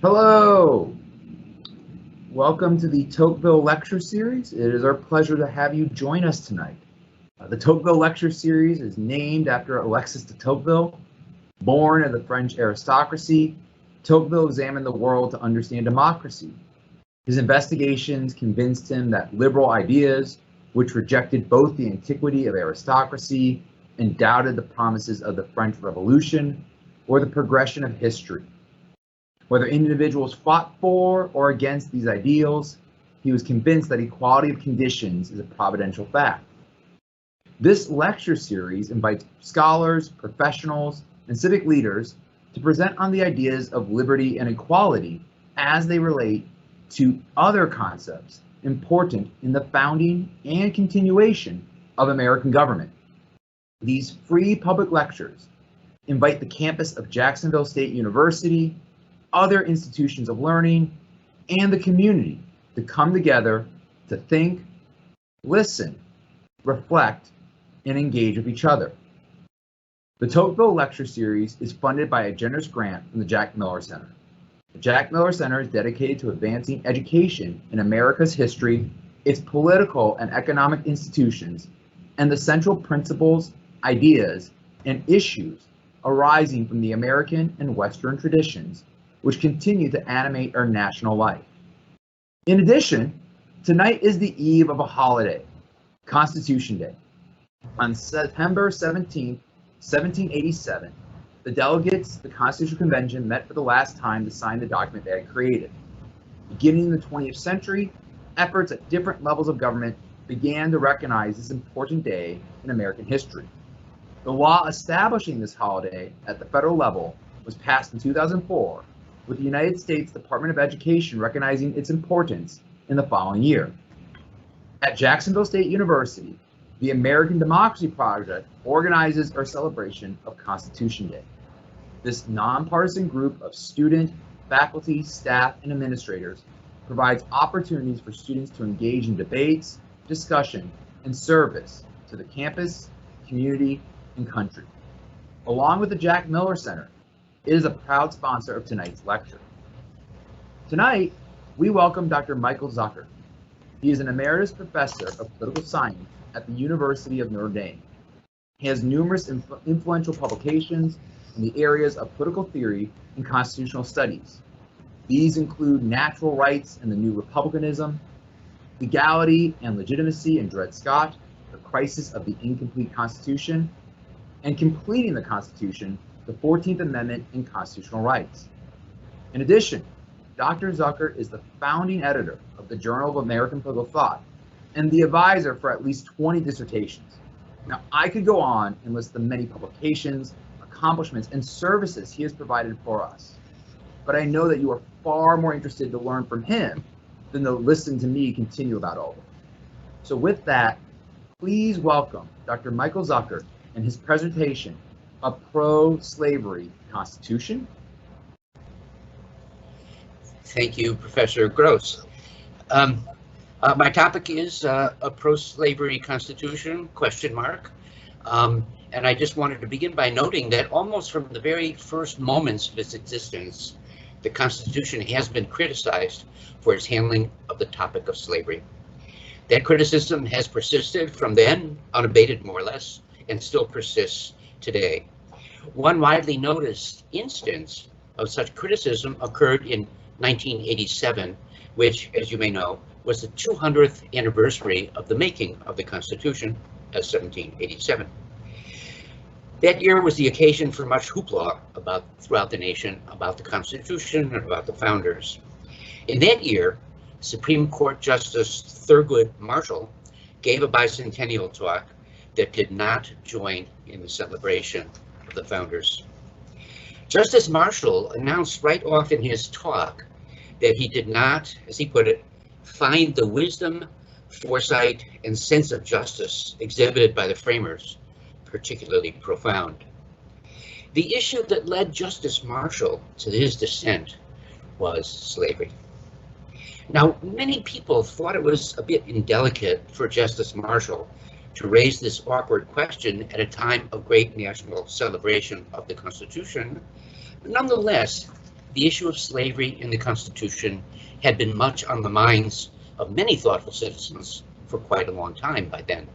Hello! Welcome to the Tocqueville Lecture Series. It is our pleasure to have you join us tonight. The Tocqueville Lecture Series is named after Alexis de Tocqueville. Born of the French aristocracy, Tocqueville examined the world to understand democracy. His investigations convinced him that liberal ideas, which rejected both the antiquity of aristocracy and doubted the promises of the French Revolution, were the progression of history. Whether individuals fought for or against these ideals, he was convinced that equality of conditions is a providential fact. This lecture series invites scholars, professionals, and civic leaders to present on the ideas of liberty and equality as they relate to other concepts important in the founding and continuation of American government. These free public lectures invite the campus of Jacksonville State University, other institutions of learning, and the community to come together to think, listen, reflect, and engage with each other. The Tocqueville Lecture Series is funded by a generous grant from the Jack Miller Center. The Jack Miller Center is dedicated to advancing education in America's history, its political and economic institutions, and the central principles, ideas, and issues arising from the American and Western traditions which continue to animate our national life. In addition, tonight is the eve of a holiday, Constitution Day. On September 17, 1787, the delegates of the Constitutional Convention met for the last time to sign the document they had created. Beginning in the 20th century, efforts at different levels of government began to recognize this important day in American history. The law establishing this holiday at the federal level was passed in 2004, with the United States Department of Education recognizing its importance in the following year. At Jacksonville State University, the American Democracy Project organizes our celebration of Constitution Day. This nonpartisan group of student, faculty, staff, and administrators provides opportunities for students to engage in debates, discussion, and service to the campus, community, and country. Along with the Jack Miller Center, it is a proud sponsor of tonight's lecture. Tonight, we welcome Dr. Michael Zuckert. He is an emeritus professor of political science at the University of Notre Dame. He has numerous influential publications in the areas of political theory and constitutional studies. These include Natural Rights and the New Republicanism, Legality and Legitimacy in Dred Scott, The Crisis of the Incomplete Constitution, and Completing the Constitution, the 14th Amendment and Constitutional Rights. In addition, Dr. Zuckert is the founding editor of the Journal of American Political Thought and the advisor for at least 20 dissertations. Now, I could go on and list the many publications, accomplishments, and services he has provided for us, but I know that you are far more interested to learn from him than to listen to me continue about all of it. So with that, please welcome Dr. Michael Zuckert and his presentation, A Pro-Slavery Constitution. Thank you, Professor Gross. My topic is a pro-slavery constitution, ? And I just wanted to begin by noting that almost from the very first moments of its existence, the Constitution has been criticized for its handling of the topic of slavery. That criticism has persisted from then, unabated more or less, and still persists today. One widely noticed instance of such criticism occurred in 1987, which, as you may know, was the 200th anniversary of the making of the Constitution as 1787. That year was the occasion for much hoopla throughout the nation about the Constitution and about the founders. In that year, Supreme Court Justice Thurgood Marshall gave a bicentennial talk that did not join in the celebration of the founders. Justice Marshall announced right off in his talk that he did not, as he put it, find the wisdom, foresight, and sense of justice exhibited by the framers particularly profound. The issue that led Justice Marshall to his dissent was slavery. Now, many people thought it was a bit indelicate for Justice Marshall to raise this awkward question at a time of great national celebration of the Constitution. Nonetheless, the issue of slavery in the Constitution had been much on the minds of many thoughtful citizens for quite a long time by then.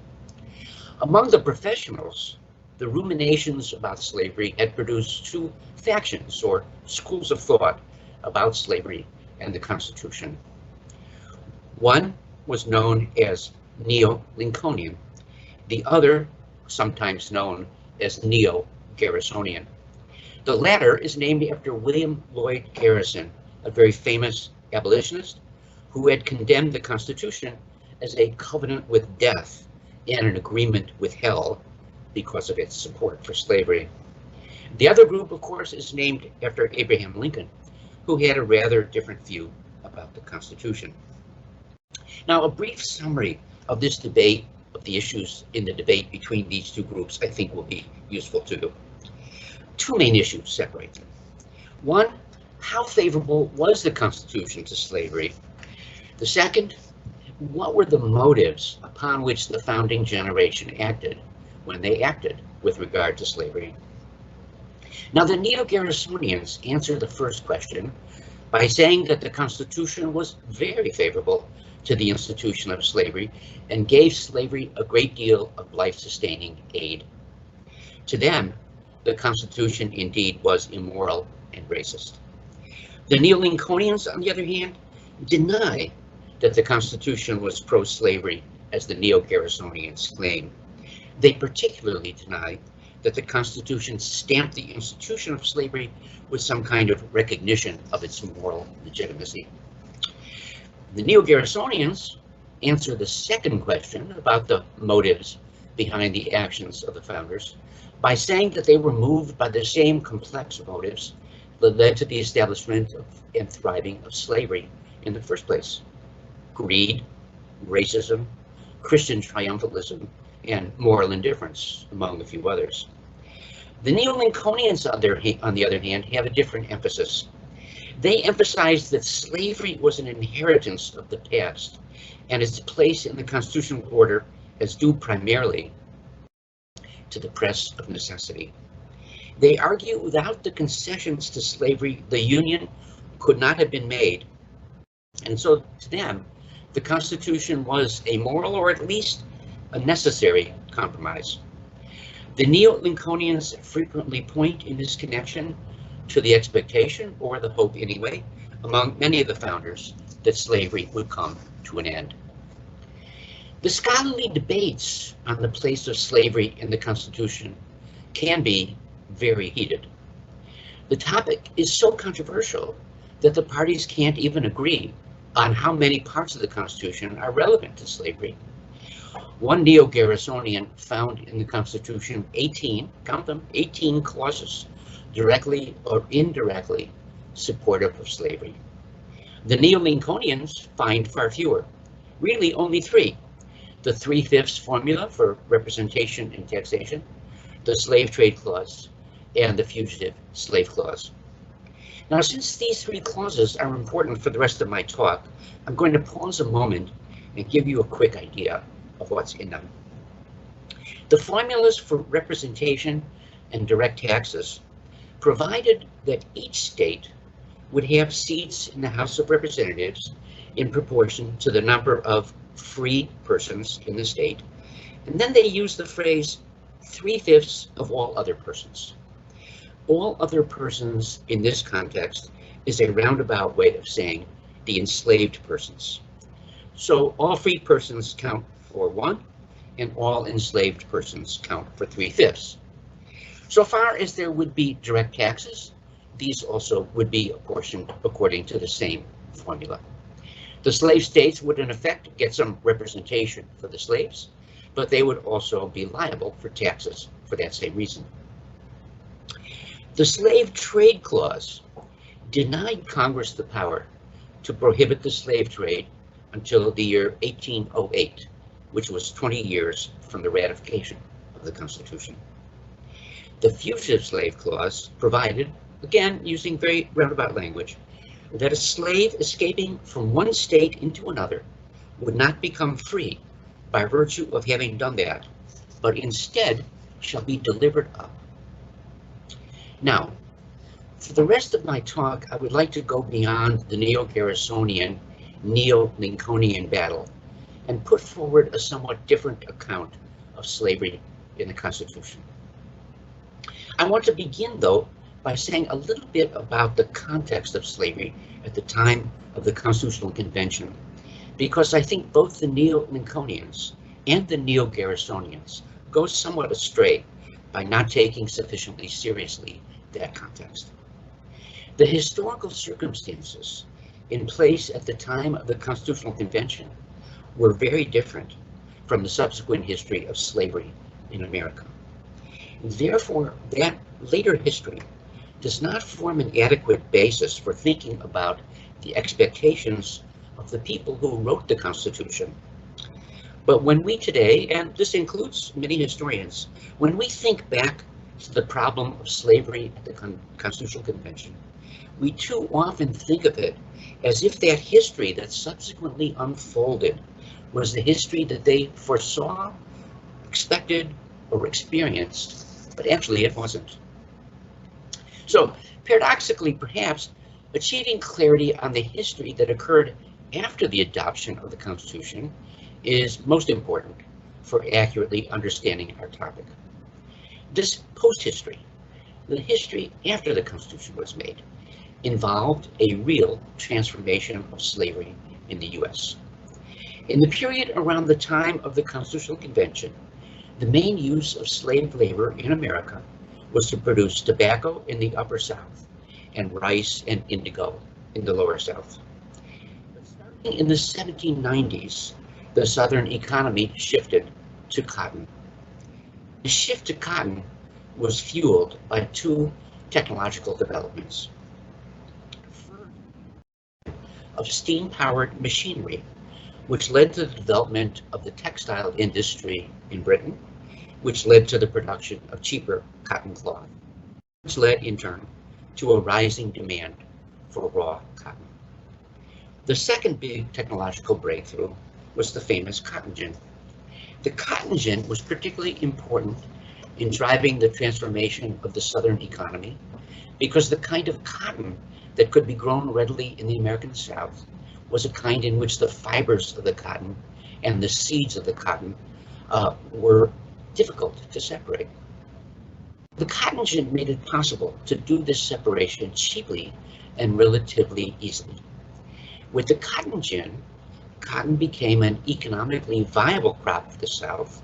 Among the professionals, the ruminations about slavery had produced two factions or schools of thought about slavery and the Constitution. One was known as Neo-Lincolnian, the other sometimes known as Neo-Garrisonian. The latter is named after William Lloyd Garrison, a very famous abolitionist who had condemned the Constitution as a covenant with death and an agreement with hell because of its support for slavery. The other group, of course, is named after Abraham Lincoln, who had a rather different view about the Constitution. Now, a brief summary of this debate, of the issues in the debate between these two groups, I think will be useful to you. Two main issues separate them. One, how favorable was the Constitution to slavery? The second, what were the motives upon which the founding generation acted when they acted with regard to slavery? Now, the Neo-Garrisonians answered the first question by saying that the Constitution was very favorable to the institution of slavery and gave slavery a great deal of life-sustaining aid. To them, the Constitution indeed was immoral and racist. The Neo-Lincolnians, on the other hand, deny that the Constitution was pro-slavery, as the Neo-Garrisonians claim. They particularly deny that the Constitution stamped the institution of slavery with some kind of recognition of its moral legitimacy. The Neo-Garrisonians answer the second question about the motives behind the actions of the founders by saying that they were moved by the same complex motives that led to the establishment and thriving of slavery in the first place: greed, racism, Christian triumphalism, and moral indifference, among a few others. The Neo-Lincolnians, on the other hand, have a different emphasis. They emphasize that slavery was an inheritance of the past and its place in the constitutional order as due primarily to the press of necessity. They argue without the concessions to slavery, the Union could not have been made. And so to them, the Constitution was a moral, or at least a necessary, compromise. The Neo-Lincolnians frequently point in this connection to the expectation, or the hope anyway, among many of the founders that slavery would come to an end. The scholarly debates on the place of slavery in the Constitution can be very heated. The topic is so controversial that the parties can't even agree on how many parts of the Constitution are relevant to slavery. One Neo-Garrisonian found in the Constitution 18, count them, 18 clauses directly or indirectly supportive of slavery. The Neo-Lincolnians find far fewer, really only 3. The 3/5 formula for representation and taxation, the slave trade clause, and the fugitive slave clause. Now, since these 3 clauses are important for the rest of my talk, I'm going to pause a moment and give you a quick idea of what's in them. The formulas for representation and direct taxes provided that each state would have seats in the House of Representatives in proportion to the number of free persons in the state, and then they use the phrase 3/5 of all other persons. All other persons in this context is a roundabout way of saying the enslaved persons. So all free persons count for 1, and all enslaved persons count for 3/5. So far as there would be direct taxes, these also would be apportioned according to the same formula. The slave states would in effect get some representation for the slaves, but they would also be liable for taxes for that same reason. The slave trade clause denied Congress the power to prohibit the slave trade until the year 1808, which was 20 years from the ratification of the Constitution. The fugitive slave clause provided, again using very roundabout language, that a slave escaping from one state into another would not become free by virtue of having done that, but instead shall be delivered up. Now, For the rest of my talk, I would like to go beyond the neo-Garrisonian, neo-Lincolnian battle and put forward a somewhat different account of slavery in the Constitution. I want to begin, though, by saying a little bit about the context of slavery at the time of the Constitutional Convention, because I think both the neo-Lincolnians and the neo-Garrisonians go somewhat astray by not taking sufficiently seriously that context. The historical circumstances in place at the time of the Constitutional Convention were very different from the subsequent history of slavery in America. Therefore, that later history does not form an adequate basis for thinking about the expectations of the people who wrote the Constitution. But when we today, and this includes many historians, when we think back to the problem of slavery at the Constitutional Convention, we too often think of it as if that history that subsequently unfolded was the history that they foresaw, expected, or experienced, but actually it wasn't. So, paradoxically, perhaps, achieving clarity on the history that occurred after the adoption of the Constitution is most important for accurately understanding our topic. This post-history, the history after the Constitution was made, involved a real transformation of slavery in the U.S. In the period around the time of the Constitutional Convention, the main use of slave labor in America was to produce tobacco in the Upper South and rice and indigo in the Lower South. But starting in the 1790s, the Southern economy shifted to cotton. The shift to cotton was fueled by two technological developments. Of steam-powered machinery, which led to the development of the textile industry in Britain, which led to the production of cheaper cotton cloth, which led in turn to a rising demand for raw cotton. The second big technological breakthrough was the famous cotton gin. The cotton gin was particularly important in driving the transformation of the Southern economy because the kind of cotton that could be grown readily in the American South was a kind in which the fibers of the cotton and the seeds of the cotton were difficult to separate. The cotton gin made it possible to do this separation cheaply and relatively easily. With the cotton gin, cotton became an economically viable crop for the South,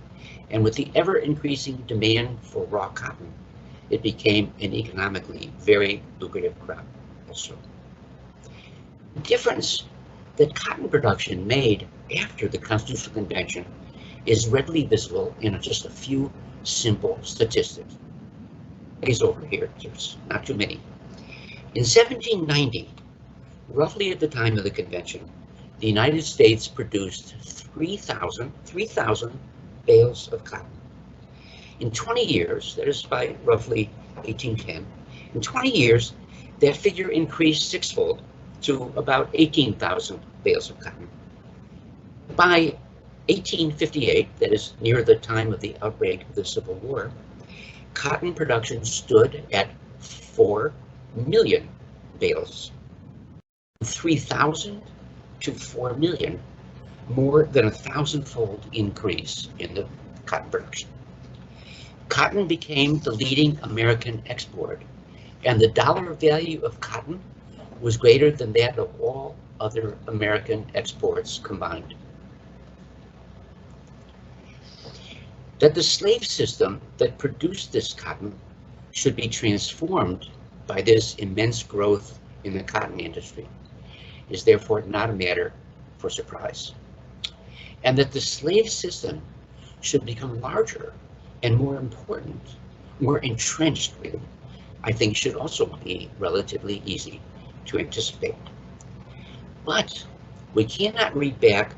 and with the ever-increasing demand for raw cotton, it became an economically very lucrative crop also. The difference that cotton production made after the Constitutional Convention is readily visible in just a few simple statistics. It's over here, there's not too many. In 1790, roughly at the time of the convention, the United States produced 3,000 bales of cotton. In 20 years, that is by roughly 1810, in 20 years, that figure increased sixfold to about 18,000 bales of cotton. By 1858, that is near the time of the outbreak of the Civil War, cotton production stood at 4 million bales. 3,000 to 4 million, more than a 1,000-fold increase in the cotton production. Cotton became the leading American export, and the dollar value of cotton was greater than that of all other American exports combined. That the slave system that produced this cotton should be transformed by this immense growth in the cotton industry is therefore not a matter for surprise. And that the slave system should become larger and more important, more entrenched with, I think should also be relatively easy to anticipate. But we cannot read back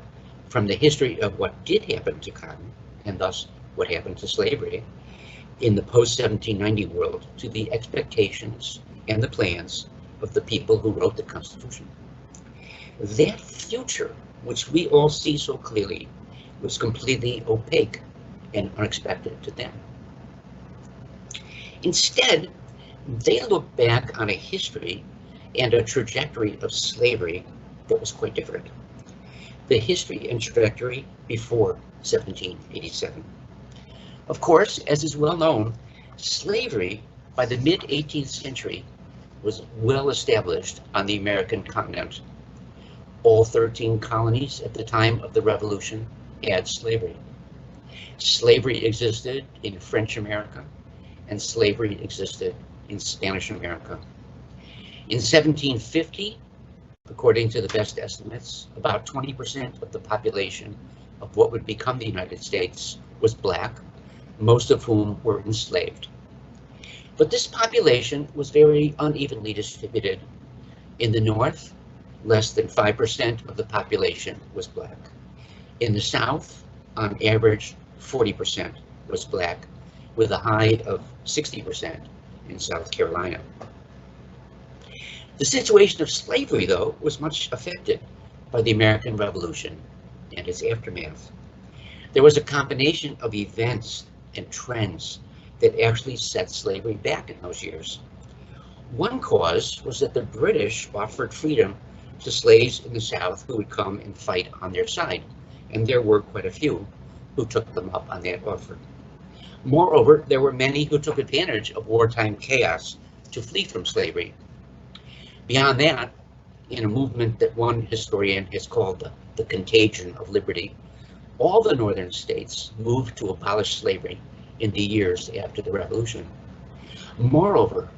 from the history of what did happen to cotton, and thus what happened to slavery, in the post-1790 world to the expectations and the plans of the people who wrote the Constitution. That future, which we all see so clearly, was completely opaque and unexpected to them. Instead, They look back on a history and a trajectory of slavery that was quite different. The history and trajectory before 1787. Of course, as is well known, slavery by the mid-18th century was well established on the American continent. All 13 colonies at the time of the Revolution had slavery. Slavery existed in French America, and slavery existed in Spanish America. In 1750, according to the best estimates, about 20% of the population of what would become the United States was black, most of whom were enslaved. But this population was very unevenly distributed. In the North, less than 5% of the population was black. In the South, on average, 40% was black, with a high of 60% in South Carolina. The situation of slavery, though, was much affected by the American Revolution and its aftermath. There was a combination of events and trends that actually set slavery back in those years. One cause was that the British offered freedom to slaves in the South who would come and fight on their side, and there were quite a few who took them up on that offer. Moreover, there were many who took advantage of wartime chaos to flee from slavery. Beyond that, in a movement that one historian has called the contagion of liberty, all the northern states moved to abolish slavery in the years after the Revolution. Moreover,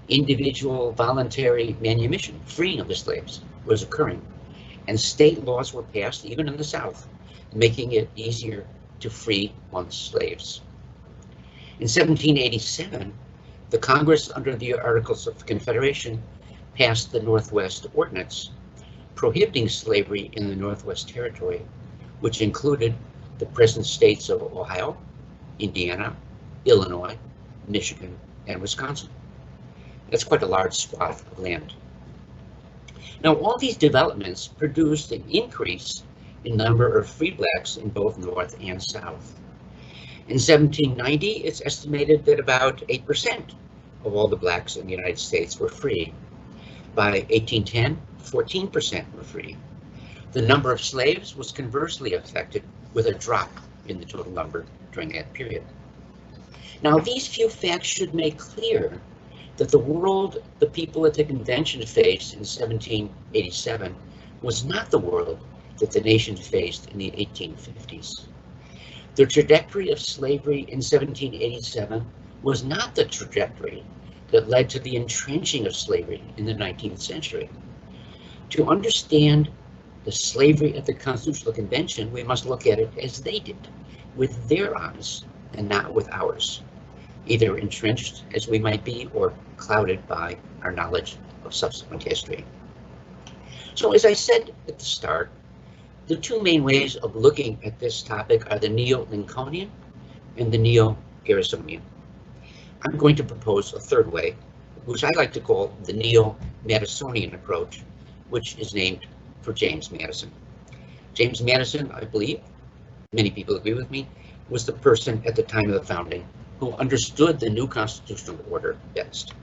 individual voluntary manumission, freeing of the slaves, was occurring, and state laws were passed even in the South, making it easier to free one's slaves. In 1787, the Congress, under the Articles of Confederation, passed the Northwest Ordinance, prohibiting slavery in the Northwest Territory, which included the present states of Ohio, Indiana, Illinois, Michigan, and Wisconsin. That's quite a large swath of land. Now, all these developments produced an increase in number of free blacks in both North and South. In 1790, it's estimated that about 8% of all the blacks in the United States were free. By 1810, 14% were free. The number of slaves was conversely affected, with a drop in the total number during that period. Now, these few facts should make clear that the world the people at the convention faced in 1787 was not the world that the nation faced in the 1850s. The trajectory of slavery in 1787 was not the trajectory that led to the entrenching of slavery in the 19th century. To understand the slavery at the Constitutional Convention, we must look at it as they did, with their eyes and not with ours, either entrenched as we might be or clouded by our knowledge of subsequent history. So as I said at the start, the two main ways of looking at this topic are the neo-Lincolnian and the neo-Garrisonian. I'm going to propose a third way, which I like to call the neo-Madisonian approach, which is named for James Madison. James Madison, I believe, many people agree with me, was the person at the time of the founding who understood the new constitutional order best.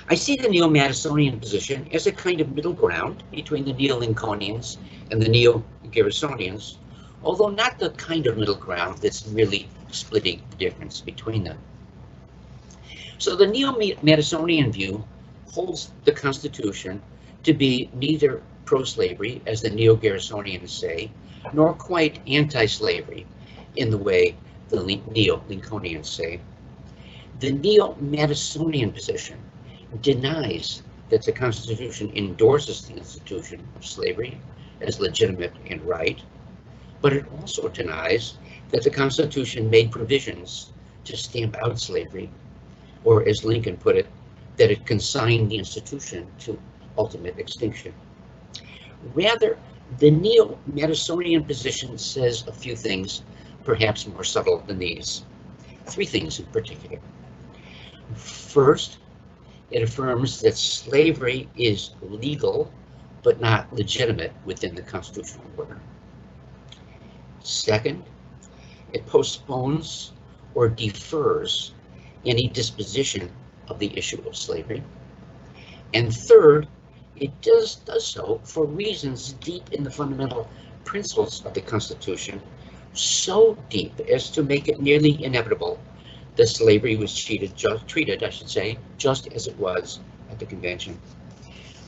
I see the neo-Madisonian position as a kind of middle ground between the neo-Lincolnians and the neo-Garrisonians, although not the kind of middle ground that's really splitting the difference between them. So the neo-Madisonian view holds the Constitution to be neither pro-slavery, as the neo-Garrisonians say, nor quite anti-slavery in the way the neo-Lincolnians say. The neo-Madisonian position denies that the Constitution endorses the institution of slavery as legitimate and right, but it also denies that the Constitution made provisions to stamp out slavery, or as Lincoln put it, that it consigned the institution to ultimate extinction. Rather, the neo-Madisonian position says a few things, perhaps more subtle than these. Three things in particular. First, it affirms that slavery is legal, but not legitimate within the constitutional order. Second, it postpones or defers any disposition of the issue of slavery. And third, it does so for reasons deep in the fundamental principles of the Constitution, so deep as to make it nearly inevitable that slavery was treated, just as it was at the convention.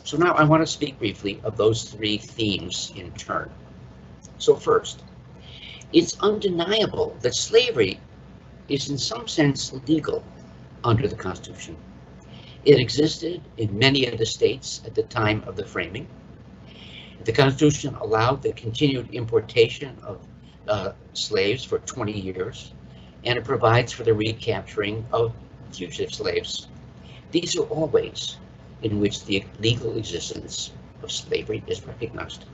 So now I want to speak briefly of those three themes in turn. So first, it's undeniable that slavery is in some sense legal under the Constitution. It existed in many of the states at the time of the framing. The Constitution allowed the continued importation of slaves for 20 years, and it provides for the recapturing of fugitive slaves. These are all ways in which the legal existence of slavery is recognized.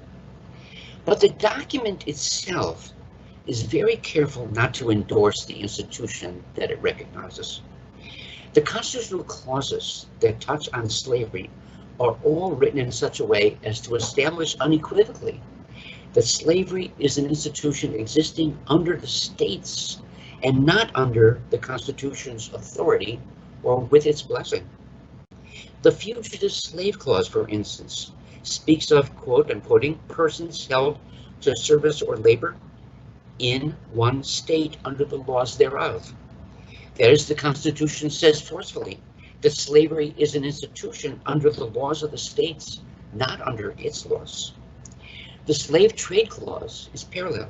But the document itself is very careful not to endorse the institution that it recognizes. The constitutional clauses that touch on slavery are all written in such a way as to establish unequivocally that slavery is an institution existing under the states and not under the Constitution's authority or with its blessing. The Fugitive Slave Clause, for instance, speaks of, quote, I'm quoting, persons held to service or labor in one state under the laws thereof. That is, the Constitution says forcefully that slavery is an institution under the laws of the states, not under its laws. The Slave Trade Clause is parallel.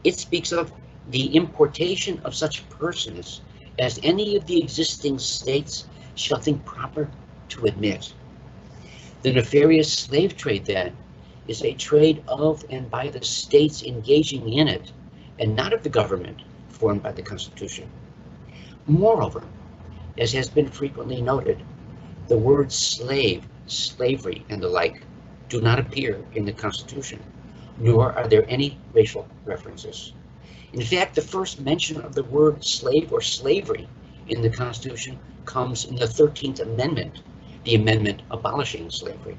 It speaks of the importation of such persons as any of the existing states shall think proper to admit. The nefarious slave trade, then, is a trade of and by the states engaging in it, and not of the government formed by the Constitution. Moreover, as has been frequently noted, the words slave, slavery, and the like do not appear in the Constitution, nor are there any racial references. In fact, the first mention of the word slave or slavery in the Constitution comes in the 13th Amendment, the amendment abolishing slavery.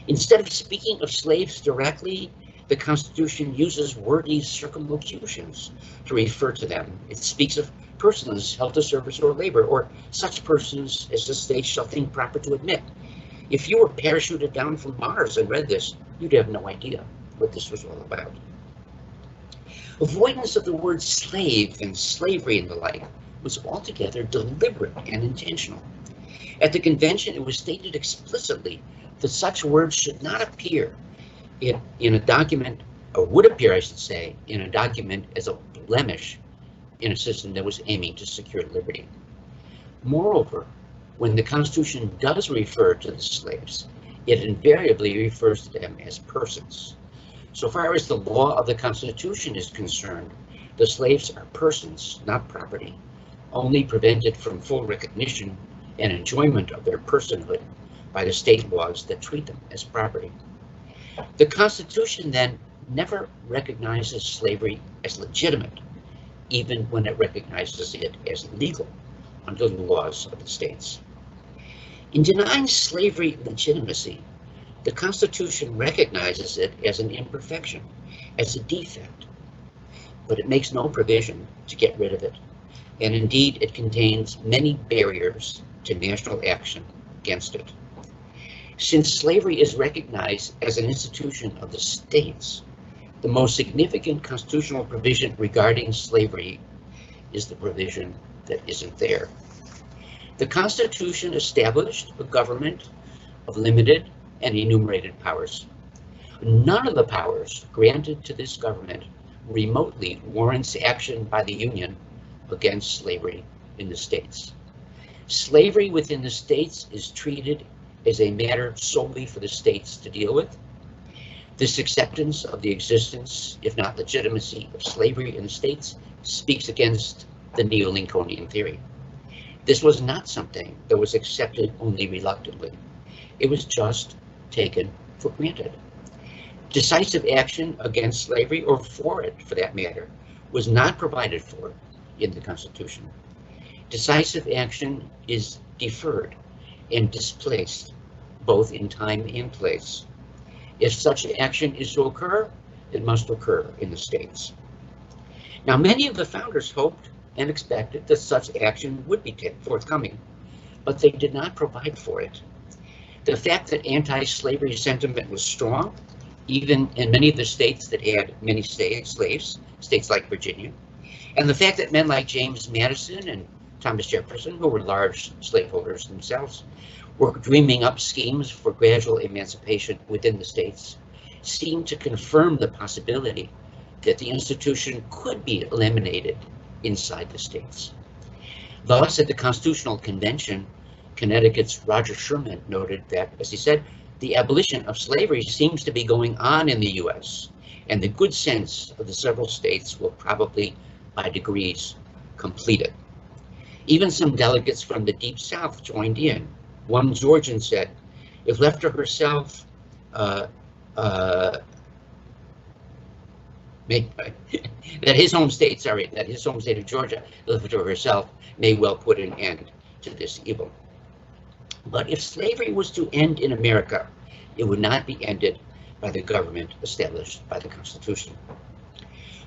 Instead of speaking of slaves directly, the Constitution uses wordy circumlocutions to refer to them. It speaks of persons held to service or labor, or such persons as the state shall think proper to admit. If you were parachuted down from Mars and read this, you'd have no idea what this was all about. Avoidance of the word slave and slavery and the like was altogether deliberate and intentional. At the convention, it was stated explicitly that such words should not appear in a document, or would appear, I should say, in a document as a blemish in a system that was aiming to secure liberty. Moreover, when the Constitution does refer to the slaves, it invariably refers to them as persons. So far as the law of the Constitution is concerned, the slaves are persons, not property, only prevented from full recognition and enjoyment of their personhood by the state laws that treat them as property. The Constitution then never recognizes slavery as legitimate, even when it recognizes it as legal under the laws of the states. In denying slavery legitimacy, the Constitution recognizes it as an imperfection, as a defect, but it makes no provision to get rid of it. And indeed, it contains many barriers to national action against it. Since slavery is recognized as an institution of the states, the most significant constitutional provision regarding slavery is the provision that isn't there. The Constitution established a government of limited and enumerated powers. None of the powers granted to this government remotely warrants action by the Union against slavery in the states. Slavery within the states is treated as a matter solely for the states to deal with. This acceptance of the existence, if not legitimacy, of slavery in the states speaks against the neo-Lincolnian theory. This was not something that was accepted only reluctantly. It was just taken for granted. Decisive action against slavery, or for it for that matter, was not provided for in the Constitution. Decisive action is deferred and displaced, both in time and place. If such action is to occur, it must occur in the states. Now, many of the founders hoped and expected that such action would be forthcoming. but they did not provide for it. The fact that anti-slavery sentiment was strong, even in many of the states that had many slaves, states like Virginia, and the fact that men like James Madison and Thomas Jefferson, who were large slaveholders themselves, were dreaming up schemes for gradual emancipation within the states, seemed to confirm the possibility that the institution could be eliminated inside the states. Thus, at the Constitutional Convention, Connecticut's Roger Sherman noted that, as he said, the abolition of slavery seems to be going on in the U.S., and the good sense of the several states will probably, by degrees, complete it. Even some delegates from the Deep South joined in. One Georgian said, if left to herself, that his home state of Georgia, left to herself, may well put an end to this evil. But if slavery was to end in America, it would not be ended by the government established by the Constitution.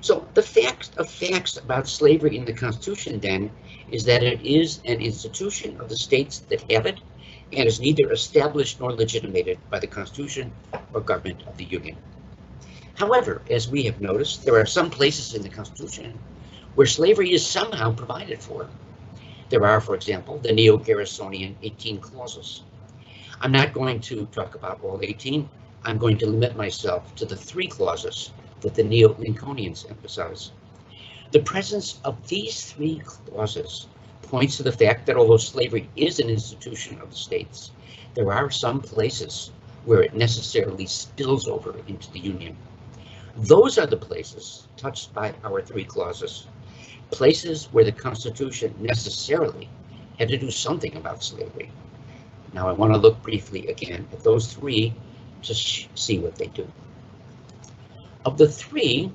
So the fact of facts about slavery in the Constitution, then, is that it is an institution of the states that have it, and is neither established nor legitimated by the Constitution or government of the Union. However, as we have noticed, there are some places in the Constitution where slavery is somehow provided for. There are, for example, the Neo-Garrisonian 18 clauses. I'm not going to talk about all 18. I'm going to limit myself to the 3 clauses that the Neo-Lincolnians emphasize. The presence of these 3 clauses points to the fact that although slavery is an institution of the states, there are some places where it necessarily spills over into the Union. Those are the places touched by our 3 clauses, places where the Constitution necessarily had to do something about slavery. Now I want to look briefly again at those 3 to see what they do. Of the 3,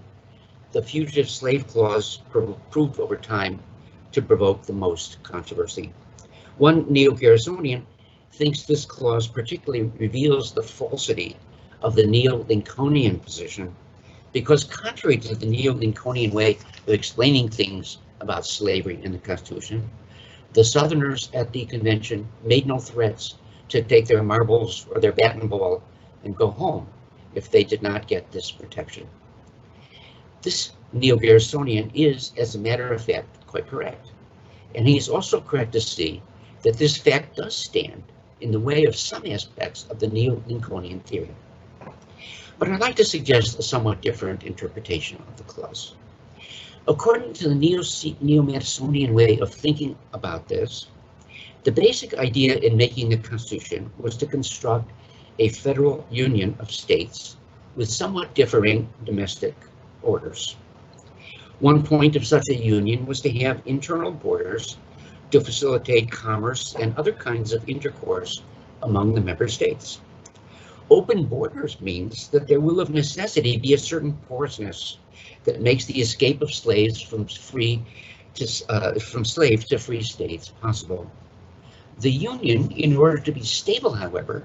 the Fugitive Slave Clause proved over time to provoke the most controversy. One Neo-Garrisonian thinks this clause particularly reveals the falsity of the Neo-Lincolnian position, because contrary to the Neo-Lincolnian way of explaining things about slavery in the Constitution, the Southerners at the convention made no threats to take their marbles or their bat and ball and go home if they did not get this protection. This Neo-Garrisonian is, as a matter of fact, quite correct. And he is also correct to see that this fact does stand in the way of some aspects of the Neo-Lincolnian theory. But I'd like to suggest a somewhat different interpretation of the clause. According to the Neo-Madisonian way of thinking about this, the basic idea in making the Constitution was to construct a federal union of states with somewhat differing domestic orders. One point of such a union was to have internal borders to facilitate commerce and other kinds of intercourse among the member states. Open borders means that there will of necessity be a certain porousness that makes the escape of slaves from slave to free states possible. The union, in order to be stable, however,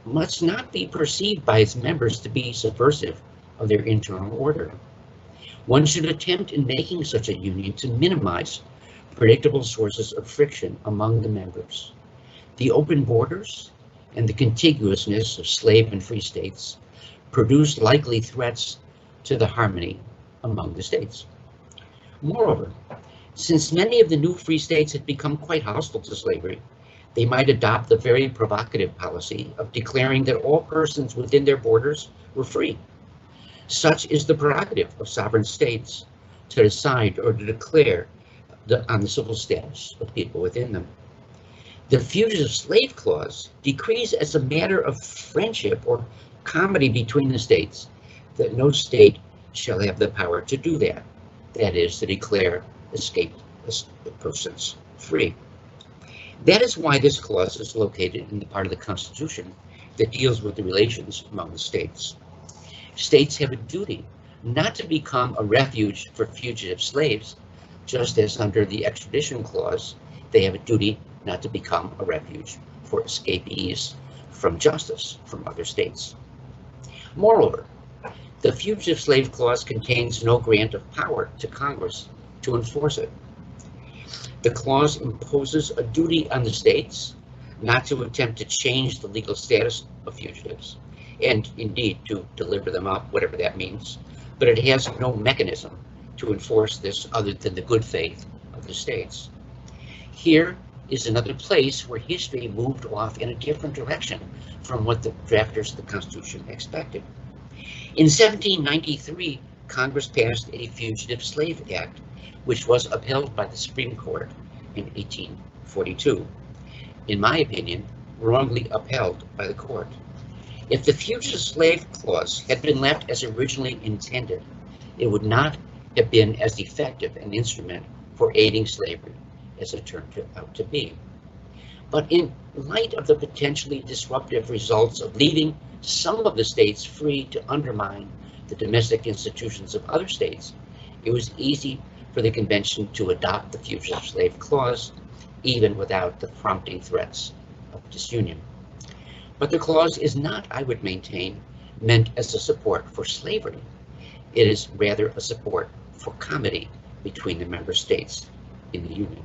must not be perceived by its members to be subversive of their internal order. One should attempt in making such a union to minimize predictable sources of friction among the members. The open borders and the contiguousness of slave and free states produce likely threats to the harmony among the states. Moreover, since many of the new free states had become quite hostile to slavery, they might adopt the very provocative policy of declaring that all persons within their borders were free. Such is the prerogative of sovereign states to decide or to declare on the civil status of people within them. The Fugitive Slave Clause decrees as a matter of friendship or comity between the states that no state shall have the power to do that, that is, to declare escaped persons free. That is why this clause is located in the part of the Constitution that deals with the relations among the states. States have a duty not to become a refuge for fugitive slaves, just as under the extradition clause, they have a duty not to become a refuge for escapees from justice from other states. Moreover, the Fugitive Slave Clause contains no grant of power to Congress to enforce it. The clause imposes a duty on the states not to attempt to change the legal status of fugitives, and indeed to deliver them up, whatever that means, but it has no mechanism to enforce this other than the good faith of the states. Here is another place where history moved off in a different direction from what the drafters of the Constitution expected. In 1793, Congress passed a Fugitive Slave Act, which was upheld by the Supreme Court in 1842. In my opinion, wrongly upheld by the court. If the Fugitive Slave Clause had been left as originally intended, it would not have been as effective an instrument for aiding slavery as it turned out to be. But in light of the potentially disruptive results of leaving some of the states free to undermine the domestic institutions of other states, it was easy for the convention to adopt the Fugitive Slave Clause, even without the prompting threats of disunion. But the clause is not, I would maintain, meant as a support for slavery. It is rather a support for comity between the member states in the Union.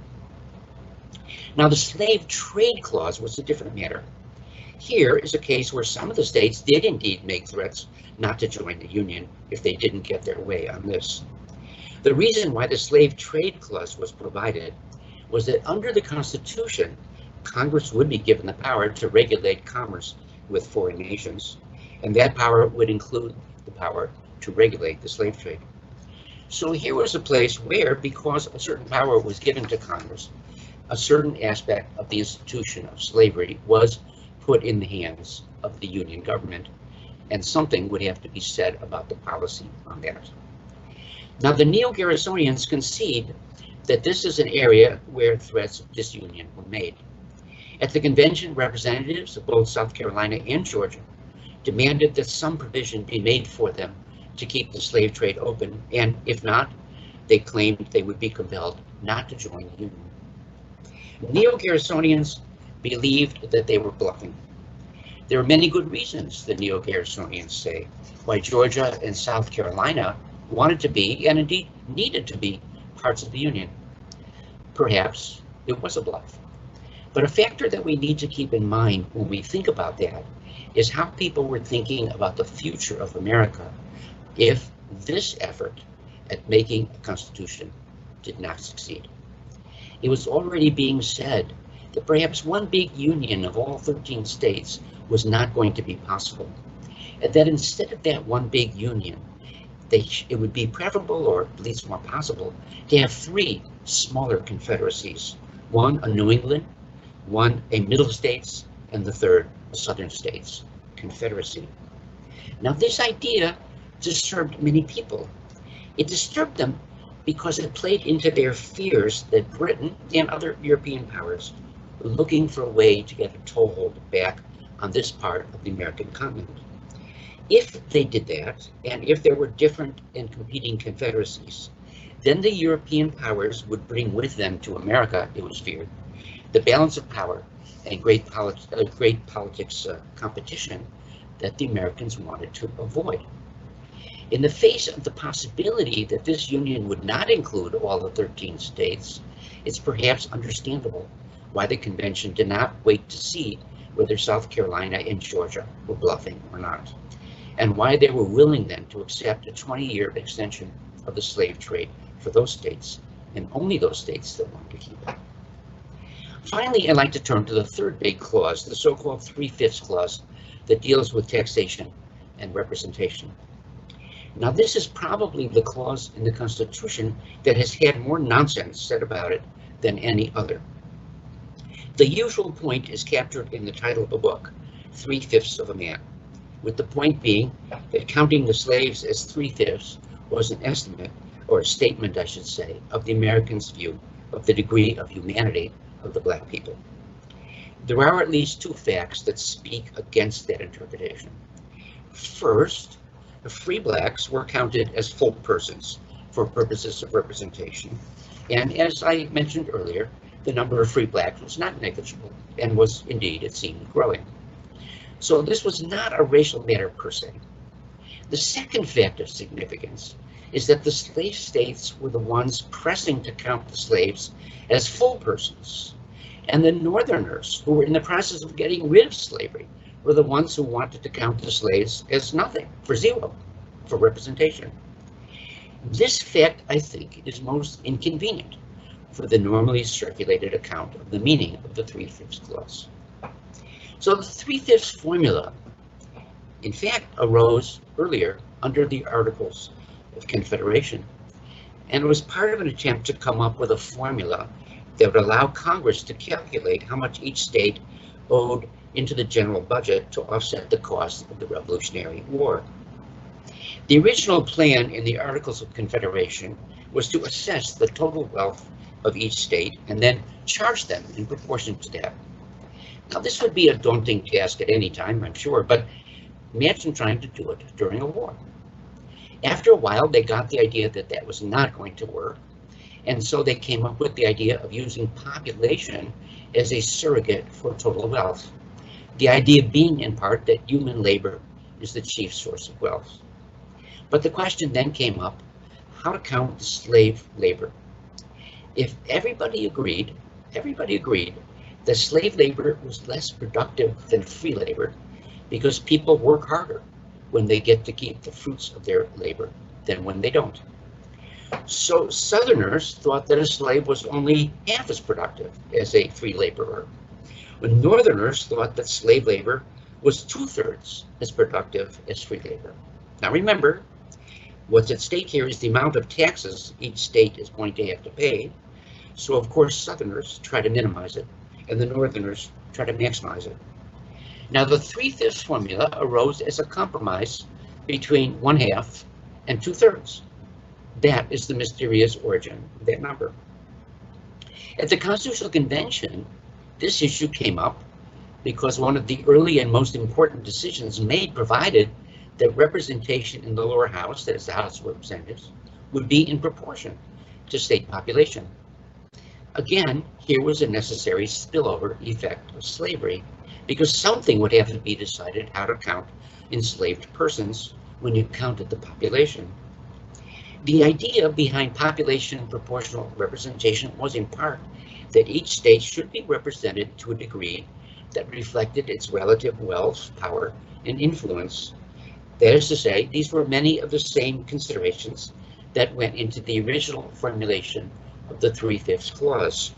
Now, the Slave Trade Clause was a different matter. Here is a case where some of the states did indeed make threats not to join the Union if they didn't get their way on this. The reason why the Slave Trade Clause was provided was that under the Constitution, Congress would be given the power to regulate commerce with foreign nations, and that power would include the power to regulate the slave trade. So here was a place where, because a certain power was given to Congress, a certain aspect of the institution of slavery was put in the hands of the Union government, and something would have to be said about the policy on that. Now, the Neo-Garrisonians concede that this is an area where threats of disunion were made. At the convention, representatives of both South Carolina and Georgia demanded that some provision be made for them to keep the slave trade open, and if not, they claimed they would be compelled not to join the Union. Neo-Garrisonians believed that they were bluffing. There are many good reasons, the Neo-Garrisonians say, why Georgia and South Carolina wanted to be, and indeed needed to be, parts of the Union. Perhaps it was a bluff. But a factor that we need to keep in mind when we think about that is how people were thinking about the future of America if this effort at making a constitution did not succeed. It was already being said that perhaps one big union of all 13 states was not going to be possible, and that instead of that one big union, it would be preferable, or at least more possible, to have 3 smaller confederacies, one a New England, one a Middle States, and the third a Southern States Confederacy. Now, this idea disturbed many people. It disturbed them because it played into their fears that Britain and other European powers were looking for a way to get a toehold back on this part of the American continent. If they did that, and if there were different and competing confederacies, then the European powers would bring with them to America, it was feared, the balance of power and great politics competition that the Americans wanted to avoid. In the face of the possibility that this union would not include all the 13 states, it's perhaps understandable why the convention did not wait to see whether South Carolina and Georgia were bluffing or not, and why they were willing then to accept a 20-year extension of the slave trade for those states, and only those states that wanted to keep it. Finally, I'd like to turn to the third big clause, the so-called 3/5 clause, that deals with taxation and representation. Now, this is probably the clause in the Constitution that has had more nonsense said about it than any other. The usual point is captured in the title of the book, 3/5 of a man, with the point being that counting the slaves as 3/5 was an estimate, or a statement, I should say, of the Americans' view of the degree of humanity of the black people. There are at least 2 facts that speak against that interpretation. First, the free blacks were counted as full persons for purposes of representation, and as I mentioned earlier, the number of free blacks was not negligible and was indeed, it seemed, growing. So this was not a racial matter per se. The second fact of significance is that the slave states were the ones pressing to count the slaves as full persons, and the Northerners, who were in the process of getting rid of slavery, were the ones who wanted to count the slaves as nothing, for zero, for representation. This fact, I think, is most inconvenient for the normally circulated account of the meaning of the 3/5 clause. So the 3/5 formula, in fact, arose earlier under the Articles of Confederation, and it was part of an attempt to come up with a formula that would allow Congress to calculate how much each state owed into the general budget to offset the cost of the Revolutionary War. The original plan in the Articles of Confederation was to assess the total wealth of each state and then charge them in proportion to that. Now, this would be a daunting task at any time, I'm sure, but imagine trying to do it during a war. After a while, they got the idea that that was not going to work, and so they came up with the idea of using population as a surrogate for total wealth. The idea being, in part, that human labor is the chief source of wealth. But the question then came up, how to count the slave labor? If everybody agreed that slave labor was less productive than free labor because people work harder when they get to keep the fruits of their labor than when they don't. So Southerners thought that a slave was only half as productive as a free laborer, when Northerners thought that slave labor was 2/3 as productive as free labor. Now remember, what's at stake here is the amount of taxes each state is going to have to pay. So of course Southerners try to minimize it, and the Northerners try to maximize it. Now the 3/5 formula arose as a compromise between 1/2 and 2/3. That is the mysterious origin of that number. At the Constitutional Convention, this issue came up because one of the early and most important decisions made provided that representation in the lower house, that is the House of Representatives, would be in proportion to state population. Again, here was a necessary spillover effect of slavery, because something would have to be decided how to count enslaved persons when you counted the population. The idea behind population proportional representation was in part that each state should be represented to a degree that reflected its relative wealth, power, and influence. That is to say, these were many of the same considerations that went into the original formulation of the 3/5 clause.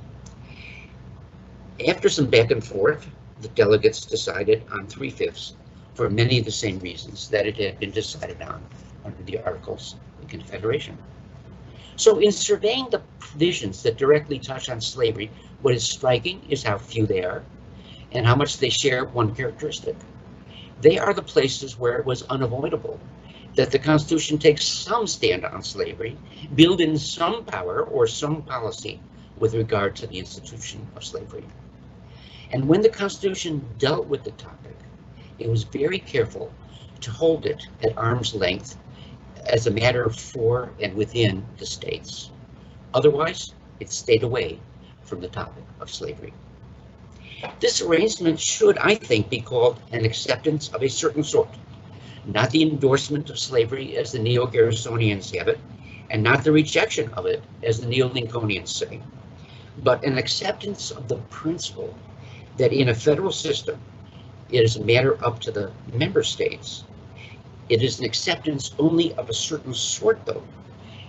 After some back and forth, the delegates decided on 3/5 for many of the same reasons that it had been decided on under the Articles of Confederation. So in surveying the provisions that directly touch on slavery, what is striking is how few they are and how much they share one characteristic. They are the places where it was unavoidable that the Constitution takes some stand on slavery, build in some power or some policy with regard to the institution of slavery. And when the Constitution dealt with the topic, it was very careful to hold it at arm's length as a matter for and within the states. Otherwise, it stayed away from the topic of slavery. This arrangement should, I think, be called an acceptance of a certain sort, not the endorsement of slavery as the Neo-Garrisonians have it, and not the rejection of it as the Neo-Lincolnians say, but an acceptance of the principle that in a federal system, it is a matter up to the member states. It is an acceptance only of a certain sort, though,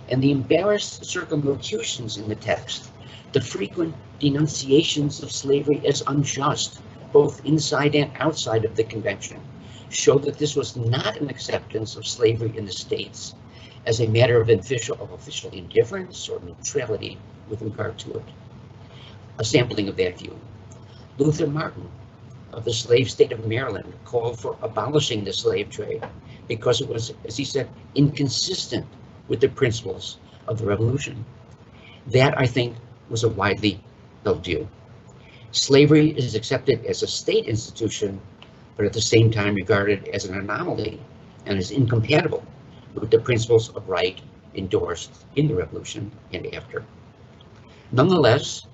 and the embarrassed circumlocutions in the text, the frequent denunciations of slavery as unjust, both inside and outside of the convention, show that this was not an acceptance of slavery in the states as a matter of official indifference or neutrality with regard to it. A sampling of that view. Luther Martin of the slave state of Maryland called for abolishing the slave trade because it was, as he said, inconsistent with the principles of the Revolution. That, I think, was a widely held view. Slavery is accepted as a state institution, but at the same time regarded as an anomaly and is incompatible with the principles of right endorsed in the Revolution and after. Nonetheless,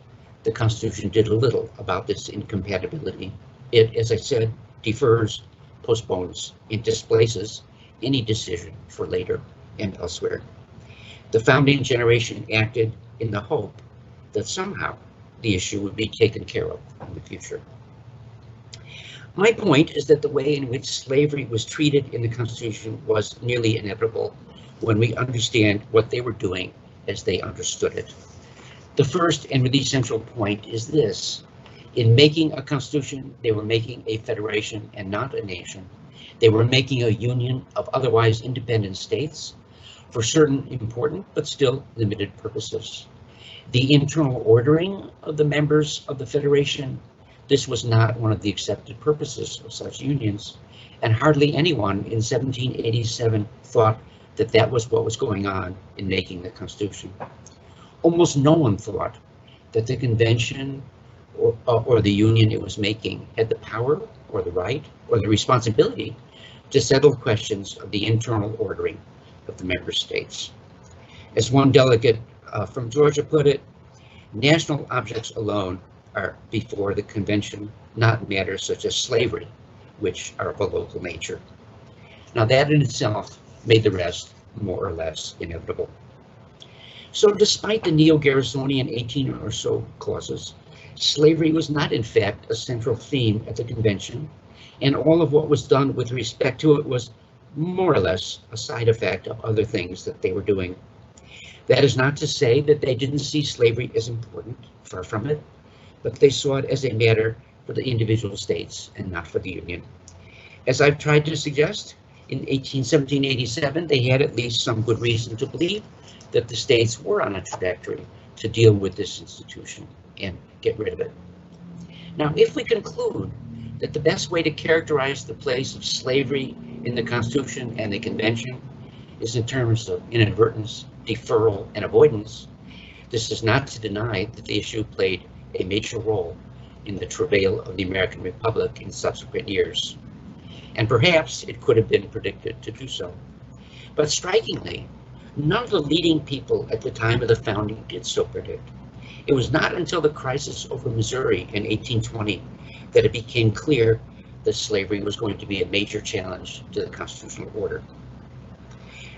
the Constitution did a little about this incompatibility. It, as I said, defers, postpones, and displaces any decision for later and elsewhere. The founding generation acted in the hope that somehow the issue would be taken care of in the future. My point is that the way in which slavery was treated in the Constitution was nearly inevitable when we understand what they were doing as they understood it. The first and really central point is this. In making a Constitution, they were making a federation and not a nation. They were making a union of otherwise independent states for certain important but still limited purposes. The internal ordering of the members of the Federation, this was not one of the accepted purposes of such unions, and hardly anyone in 1787 thought that that was what was going on in making the Constitution. Almost no one thought that the convention or the union it was making had the power or the right or the responsibility to settle questions of the internal ordering of the member states. As one delegate from Georgia put it, national objects alone are before the convention, not matters such as slavery, which are of a local nature. Now that in itself made the rest more or less inevitable. So despite the neo-Garrisonian 18 or so clauses, slavery was not in fact a central theme at the convention, and all of what was done with respect to it was more or less a side effect of other things that they were doing. That is not to say that they didn't see slavery as important, far from it, but they saw it as a matter for the individual states and not for the Union. As I've tried to suggest, in 1787, they had at least some good reason to believe that the states were on a trajectory to deal with this institution and get rid of it. Now, if we conclude that the best way to characterize the place of slavery in the Constitution and the Convention is in terms of inadvertence, deferral, and avoidance, this is not to deny that the issue played a major role in the travail of the American Republic in subsequent years. And perhaps it could have been predicted to do so. But strikingly, none of the leading people at the time of the founding did so predict. It was not until the crisis over Missouri in 1820 that it became clear that slavery was going to be a major challenge to the constitutional order.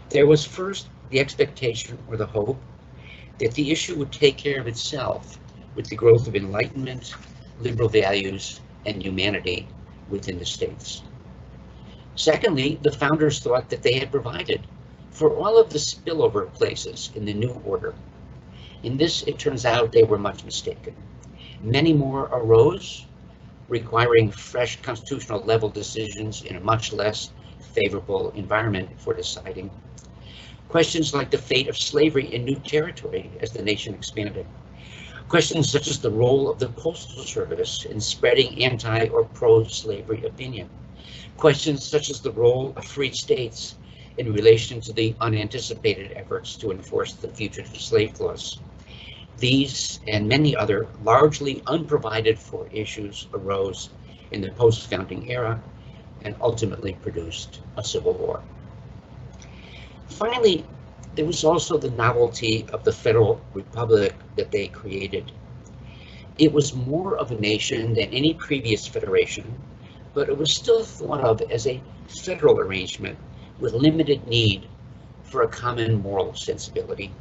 There was first the expectation or the hope that the issue would take care of itself with the growth of enlightenment, liberal values, and humanity within the states. Secondly, the founders thought that they had provided for all of the spillover places in the new order. In this, it turns out they were much mistaken. Many more arose, requiring fresh constitutional level decisions in a much less favorable environment for deciding. Questions like the fate of slavery in new territory as the nation expanded. Questions such as the role of the Postal Service in spreading anti or pro-slavery opinion. Questions such as the role of free states in relation to the unanticipated efforts to enforce the Fugitive Slave Clause. These and many other largely unprovided for issues arose in the post-founding era and ultimately produced a civil war. Finally, there was also the novelty of the federal republic that they created. It was more of a nation than any previous federation, but it was still thought of as a federal arrangement with limited need for a common moral sensibility.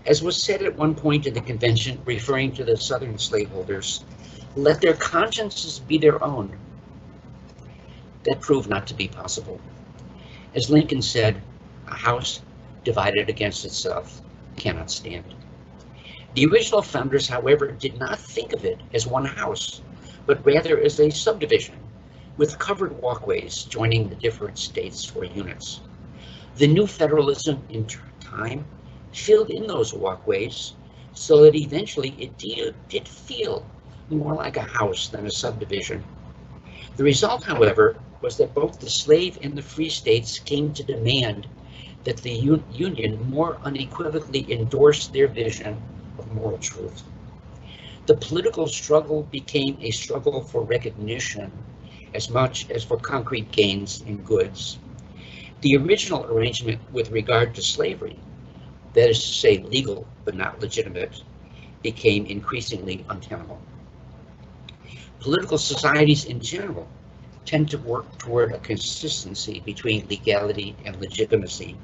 As was said at one point in the convention, referring to the Southern slaveholders, let their consciences be their own. That proved not to be possible. As Lincoln said, a house divided against itself cannot stand. The original founders, however, did not think of it as one house, but rather as a subdivision with covered walkways joining the different states or units. The new federalism in time filled in those walkways so that eventually it did feel more like a house than a subdivision. The result, however, was that both the slave and the free states came to demand that the Union more unequivocally endorse their vision of moral truth. The political struggle became a struggle for recognition as much as for concrete gains in goods. The original arrangement with regard to slavery, that is to say legal but not legitimate, became increasingly untenable. Political societies in general tend to work toward a consistency between legality and legitimacy,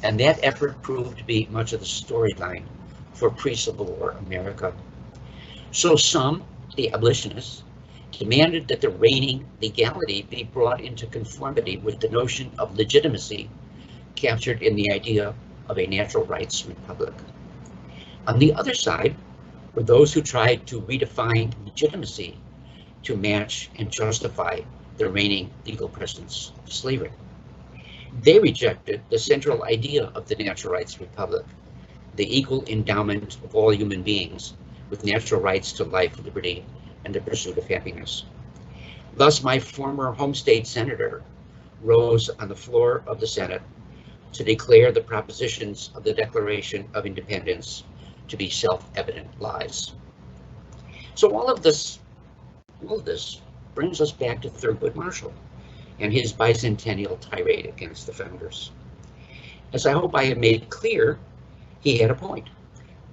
and that effort proved to be much of the storyline for pre-Civil War America. So some, the abolitionists, demanded that the reigning legality be brought into conformity with the notion of legitimacy captured in the idea of a natural rights republic. On the other side were those who tried to redefine legitimacy to match and justify the reigning legal presence of slavery. They rejected the central idea of the natural rights republic, the equal endowment of all human beings with natural rights to life, liberty, and the pursuit of happiness. Thus, my former home state senator rose on the floor of the Senate to declare the propositions of the Declaration of Independence to be self-evident lies. So all of this brings us back to Thurgood Marshall and his bicentennial tirade against the founders. As I hope I have made clear, he had a point,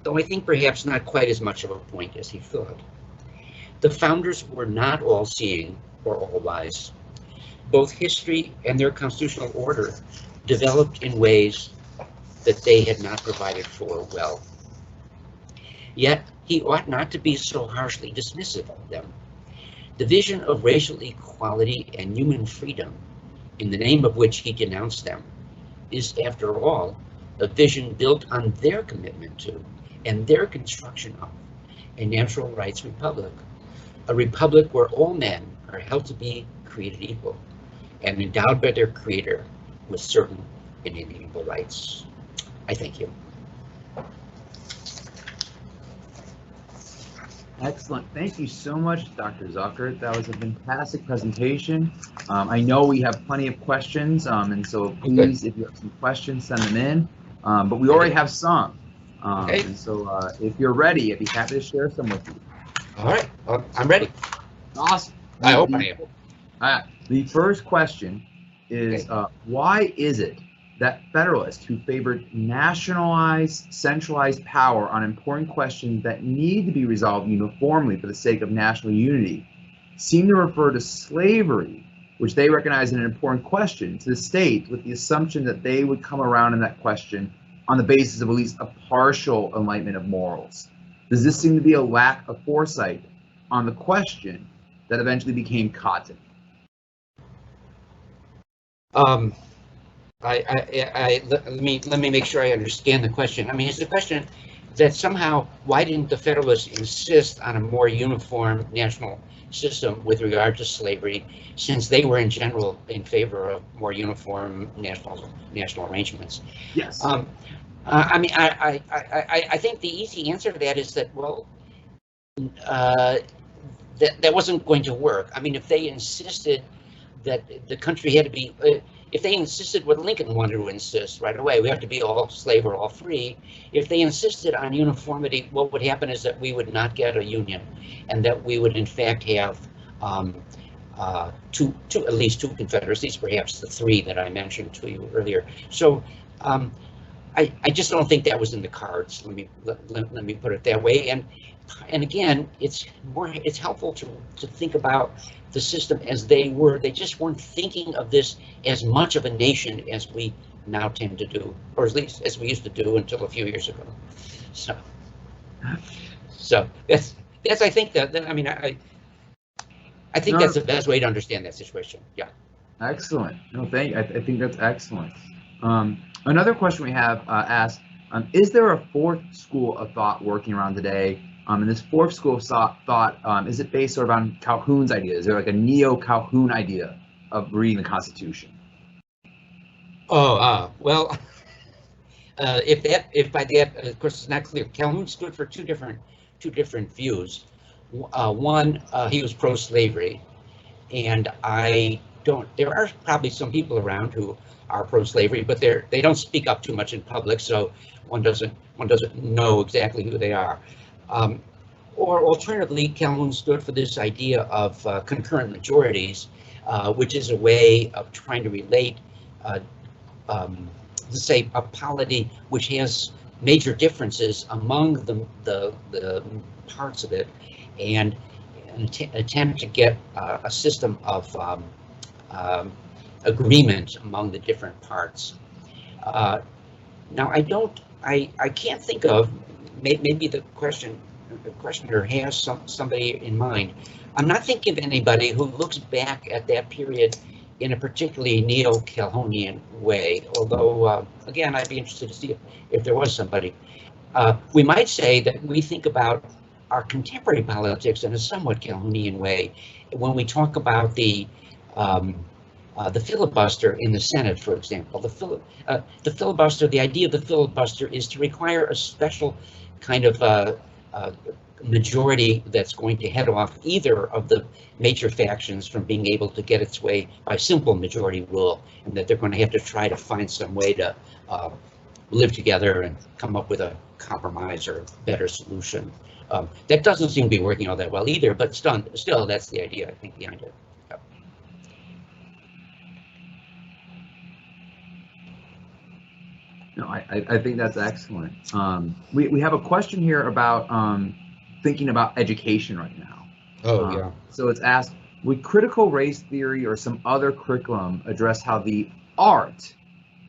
though I think perhaps not quite as much of a point as he thought. The founders were not all seeing or all wise. Both history and their constitutional order developed in ways that they had not provided for well. Yet he ought not to be so harshly dismissive of them. The vision of racial equality and human freedom, in the name of which he denounced them, is, after all, a vision built on their commitment to and their construction of a natural rights republic, a republic where all men are held to be created equal and endowed by their creator with certain inalienable rights. I thank you. Excellent. Thank you so much, Dr. Zuckert. That was a fantastic presentation. I know we have plenty of questions, and so please, if you have some questions, send them in. But we already have some. Okay. And so if you're ready, I'd be happy to share some with you. All right, I'm ready. Awesome. I hope I am. The first question is, why is it that Federalists who favored nationalized, centralized power on important questions that need to be resolved uniformly for the sake of national unity seem to refer to slavery, which they recognize as an important question, to the state with the assumption that they would come around in that question on the basis of at least a partial enlightenment of morals? Does this seem to be a lack of foresight on the question that eventually became cotton? Let me make sure I understand the question. I mean, is the question that somehow why didn't the Federalists insist on a more uniform national system with regard to slavery, since they were in general in favor of more uniform national arrangements? Yes. I mean, I think the easy answer to that is that, well, that wasn't going to work. I mean, if they insisted that the country had to be, if they insisted what Lincoln wanted to insist right away, we have to be all slave or all free. If they insisted on uniformity, what would happen is that we would not get a union, and that we would in fact have at least two confederacies, perhaps the three that I mentioned to you earlier. So I just don't think that was in the cards. Let me put it that way. And again, it's helpful to think about the system as they were. They just weren't thinking of this as much of a nation as we now tend to do, or at least as we used to do until a few years ago. So that's I think that I mean I think that's the best way to understand that situation. Yeah. Excellent. No, thank you. I think that's excellent. Another question we have asked, is there a fourth school of thought working around today? And this fourth school of thought, is it based sort of on Calhoun's idea? Is there like a neo-Calhoun idea of reading the Constitution? Oh, well, if by that, of course, it's not clear. Calhoun stood for two different views. One, he was pro-slavery, and there are probably some people around who are pro-slavery, but they don't speak up too much in public, so one doesn't know exactly who they are. Or alternatively, Calhoun stood for this idea of concurrent majorities, which is a way of trying to relate, let's say, a polity which has major differences among the parts of it, and an attempt to get a system of agreement among the different parts. Now, I can't think of, maybe the questioner has somebody in mind. I'm not thinking of anybody who looks back at that period in a particularly neo-Calhonian way, although, again, I'd be interested to see if there was somebody. We might say that we think about our contemporary politics in a somewhat Calhonian way when we talk about the filibuster in the Senate, for example. The filibuster, the idea of the filibuster is to require a special kind of majority that's going to head off either of the major factions from being able to get its way by simple majority rule, and that they're going to have to try to find some way to live together and come up with a compromise or better solution. That doesn't seem to be working all that well either, but still that's the idea, I think, behind it. Yep. No, I think that's excellent. We have a question here about thinking about education right now. Oh, yeah. So it's asked, would critical race theory or some other curriculum address how the art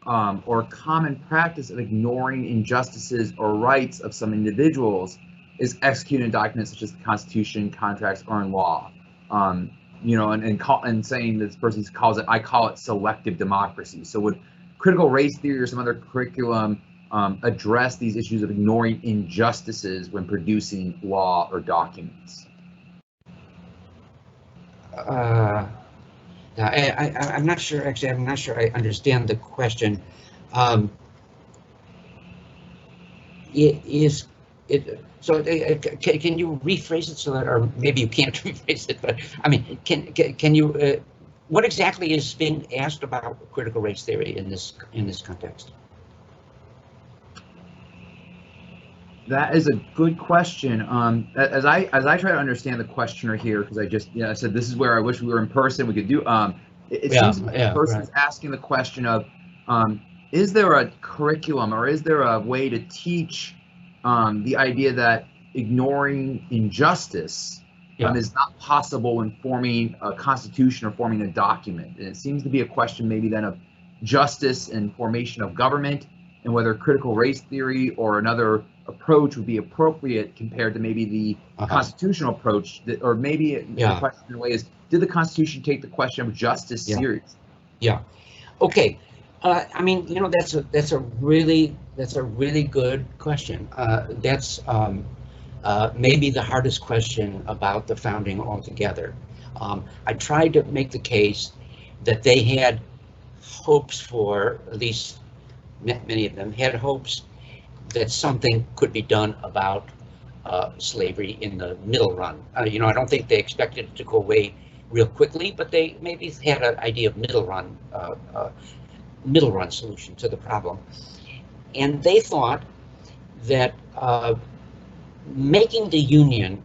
or common practice of ignoring injustices or rights of some individuals is executed in documents such as the Constitution, contracts, or in law? And saying this person calls it, I call it selective democracy. So would critical race theory or some other curriculum address these issues of ignoring injustices when producing law or documents? I'm not sure, actually, I'm not sure I understand the question. Can you rephrase it so that, or maybe you can't rephrase it, but I mean, can you, what exactly is being asked about critical race theory in this context? That is a good question. As I try to understand the questioner here, because I said this is where I wish we were in person. We could do. It seems the person is asking the question of, is there a curriculum or is there a way to teach the idea that ignoring injustice is not possible when forming a constitution or forming a document? And it seems to be a question maybe then of justice and formation of government, and whether critical race theory or another approach would be appropriate compared to maybe the constitutional approach, or maybe the question in a way is, did the Constitution take the question of justice serious? Yeah. Okay. I mean, that's a really good question. That's maybe the hardest question about the founding altogether. I tried to make the case that they had hopes for, at least many of them had hopes that something could be done about slavery in the middle run. I don't think they expected it to go away real quickly, but they maybe had an idea of middle run solution to the problem. And they thought that making the Union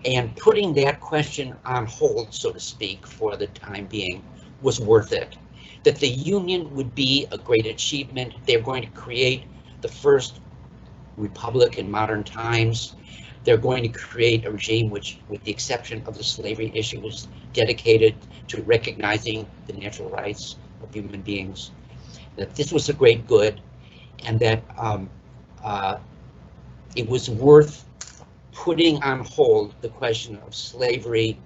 and putting that question on hold, so to speak, for the time being was worth it. That the Union would be a great achievement. They're going to create the first republic in modern times. They're going to create a regime which, with the exception of the slavery issue, was dedicated to recognizing the natural rights of human beings. That this was a great good, and that it was worth putting on hold the question of slavery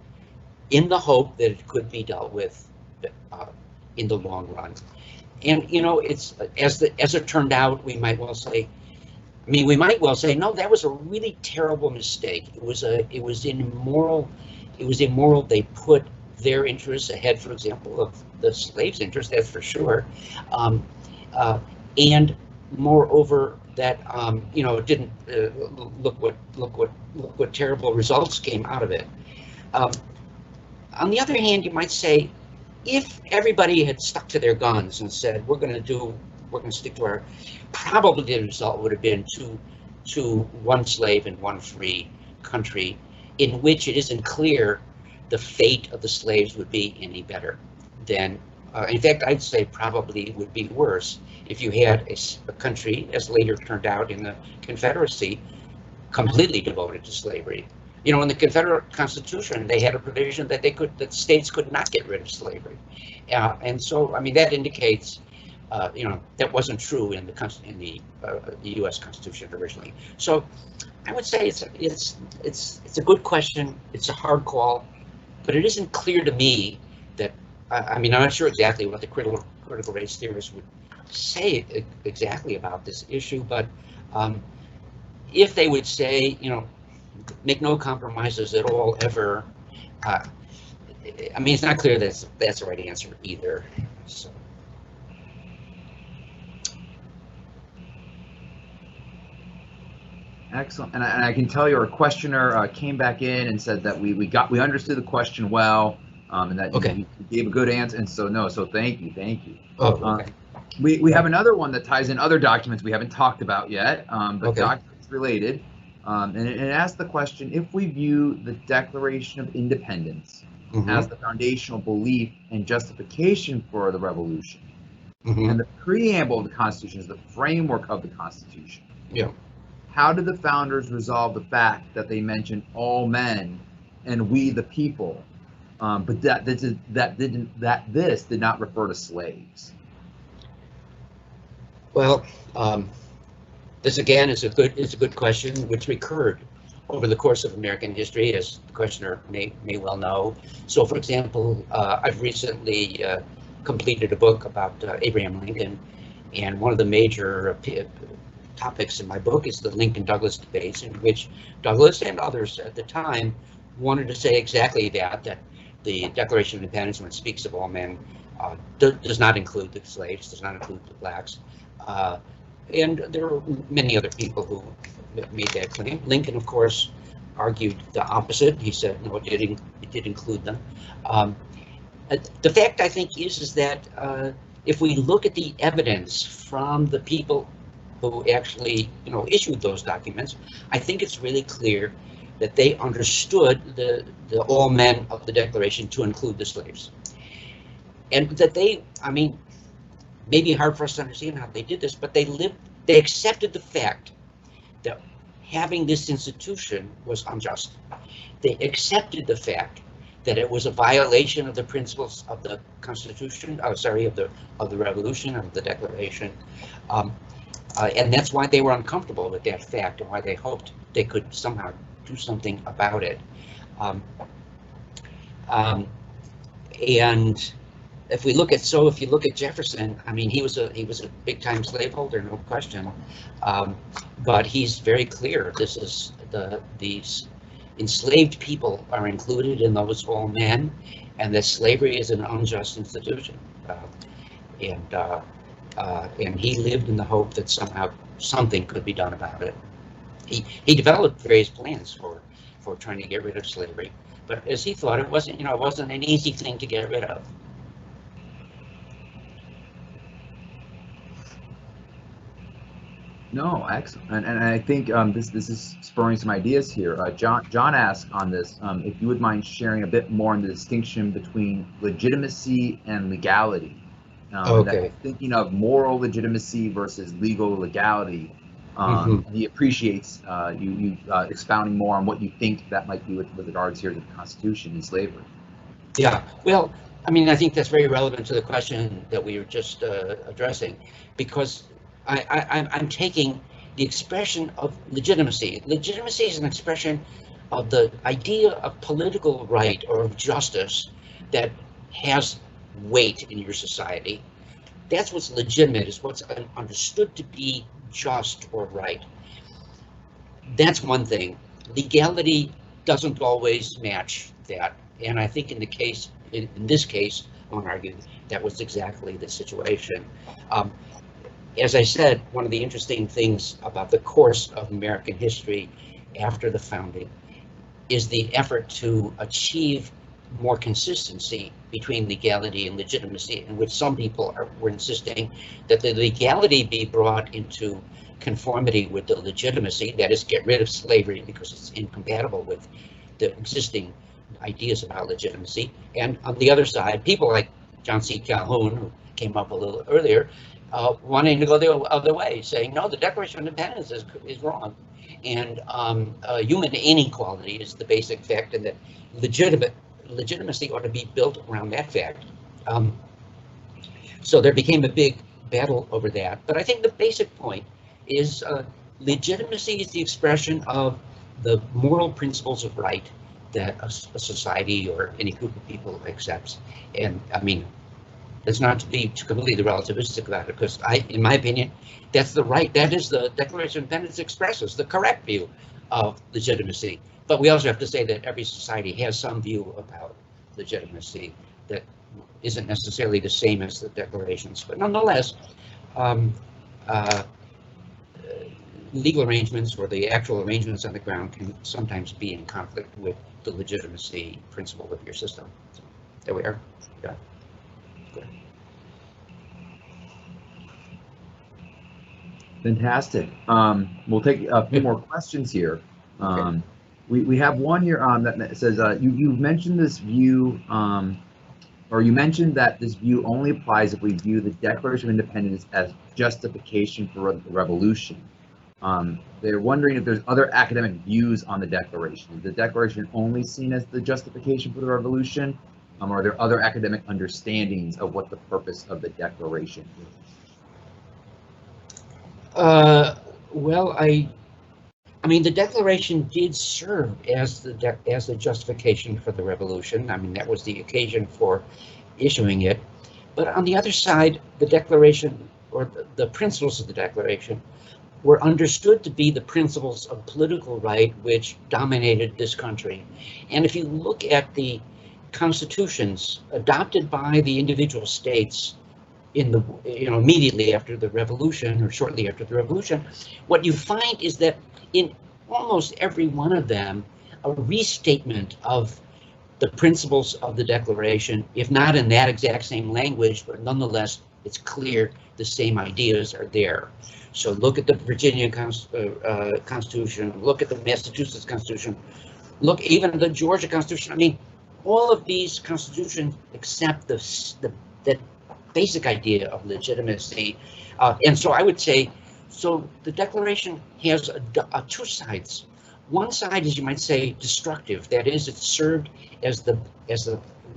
in the hope that it could be dealt with in the long run. And it's as it turned out, we might well say, no, that was a really terrible mistake. It was immoral. They put their interests ahead, for example, of the slaves' interest, that's for sure. And moreover, that it didn't look what terrible results came out of it. On the other hand, you might say, if everybody had stuck to their guns and said, we're going to stick to our, probably the result would have been one slave and one free country, in which it isn't clear the fate of the slaves would be any better than, in fact, I'd say probably would be worse if you had a country, as later turned out in the Confederacy, completely devoted to slavery. You know, in the Confederate Constitution, they had a provision that that states could not get rid of slavery, and so I mean that indicates, you know, that wasn't true in the U.S. Constitution originally. So I would say it's a good question. It's a hard call, but it isn't clear to me that I mean I'm not sure exactly what the critical race theorists would say exactly about this issue, but if they would say, you know, make no compromises at all ever, I mean, it's not clear that that's the right answer either. So. Excellent, and I can tell you our questioner came back in and said that we understood the question well, and that Okay. you gave a good answer, and so thank you. Oh, okay. We have another one that ties in other documents we haven't talked about yet, but Okay. documents related, and it asks the question: if we view the Declaration of Independence as the foundational belief and justification for the revolution, and the preamble of the Constitution is the framework of the Constitution. Yeah. How did the founders resolve the fact that they mentioned all men and we the people, but that this did not refer to slaves? Well, this again is a good question, which recurred over the course of American history, as the questioner may well know. So, for example, I've recently completed a book about Abraham Lincoln, and one of the major topics in my book is the Lincoln-Douglas debates, in which Douglas and others at the time wanted to say exactly that the Declaration of Independence, when it speaks of all men, does not include the slaves, does not include the blacks, and there were many other people who made that claim. Lincoln, of course, argued the opposite. He said, no, it did include them. The fact, I think, is that if we look at the evidence from the people who actually, you know, issued those documents, I think it's really clear that they understood the all men of the Declaration to include the slaves, and that they, I mean, maybe hard for us to understand how they did this, but they accepted the fact that having this institution was unjust. They accepted the fact that it was a violation of the principles of the Constitution, of the Revolution, of the Declaration. And that's why they were uncomfortable with that fact, and why they hoped they could somehow do something about it. And if you look at Jefferson, I mean, he was a big-time slaveholder, no question. But he's very clear. This is these enslaved people are included in those all men, and that slavery is an unjust institution. And he lived in the hope that somehow something could be done about it. He developed various plans for trying to get rid of slavery, but as he thought, it wasn't an easy thing to get rid of. No, excellent, and I think this is spurring some ideas here. John asked on this if you would mind sharing a bit more on the distinction between legitimacy and legality. Okay. Thinking of moral legitimacy versus legal legality. And he appreciates you expounding more on what you think that might be with regards here to the Constitution and slavery. Yeah, well, I mean, I think that's very relevant to the question that we were just addressing, because I'm taking the expression of legitimacy. Legitimacy is an expression of the idea of political right or of justice that has weight in your society. That's what's legitimate, is what's understood to be just or right. That's one thing. Legality doesn't always match that, and I think in this case, I want to argue that was exactly the situation. As I said, one of the interesting things about the course of American history after the founding is the effort to achieve more consistency between legality and legitimacy, in which some people were insisting that the legality be brought into conformity with the legitimacy, that is, get rid of slavery because it's incompatible with the existing ideas about legitimacy. And on the other side, people like John C. Calhoun, who came up a little earlier, wanting to go the other way, saying, no, the Declaration of Independence is wrong. And human inequality is the basic fact, and that legitimacy ought to be built around that fact. So there became a big battle over that. But I think the basic point is legitimacy is the expression of the moral principles of right that a society or any group of people accepts. And I mean, it's not to be completely relativistic about it, because in my opinion, that's the right, that is the Declaration of Independence expresses the correct view of legitimacy. But we also have to say that every society has some view about legitimacy that isn't necessarily the same as the declarations. But nonetheless, legal arrangements or the actual arrangements on the ground can sometimes be in conflict with the legitimacy principle of your system. So there we are. Yeah. Good. Fantastic. We'll take a few more questions here. Okay. We have one here that says you mentioned this view, or you mentioned that this view only applies if we view the Declaration of Independence as justification for the revolution. They're wondering if there's other academic views on the Declaration. Is the Declaration only seen as the justification for the revolution? Are there other academic understandings of what the purpose of the Declaration is? Well, I mean, the Declaration did serve as the justification for the revolution. I mean, that was the occasion for issuing it. But on the other side, the Declaration, or the principles of the Declaration, were understood to be the principles of political right which dominated this country. And if you look at the constitutions adopted by the individual states in the, immediately after the revolution or shortly after the revolution, what you find is that in almost every one of them, a restatement of the principles of the Declaration, if not in that exact same language, but nonetheless, it's clear the same ideas are there. So look at the Virginia Constitution, look at the Massachusetts Constitution, look even at the Georgia Constitution. I mean, all of these constitutions accept that basic idea of legitimacy. And so I would say, so the Declaration has two sides. One side is, you might say, destructive. That is, it served as the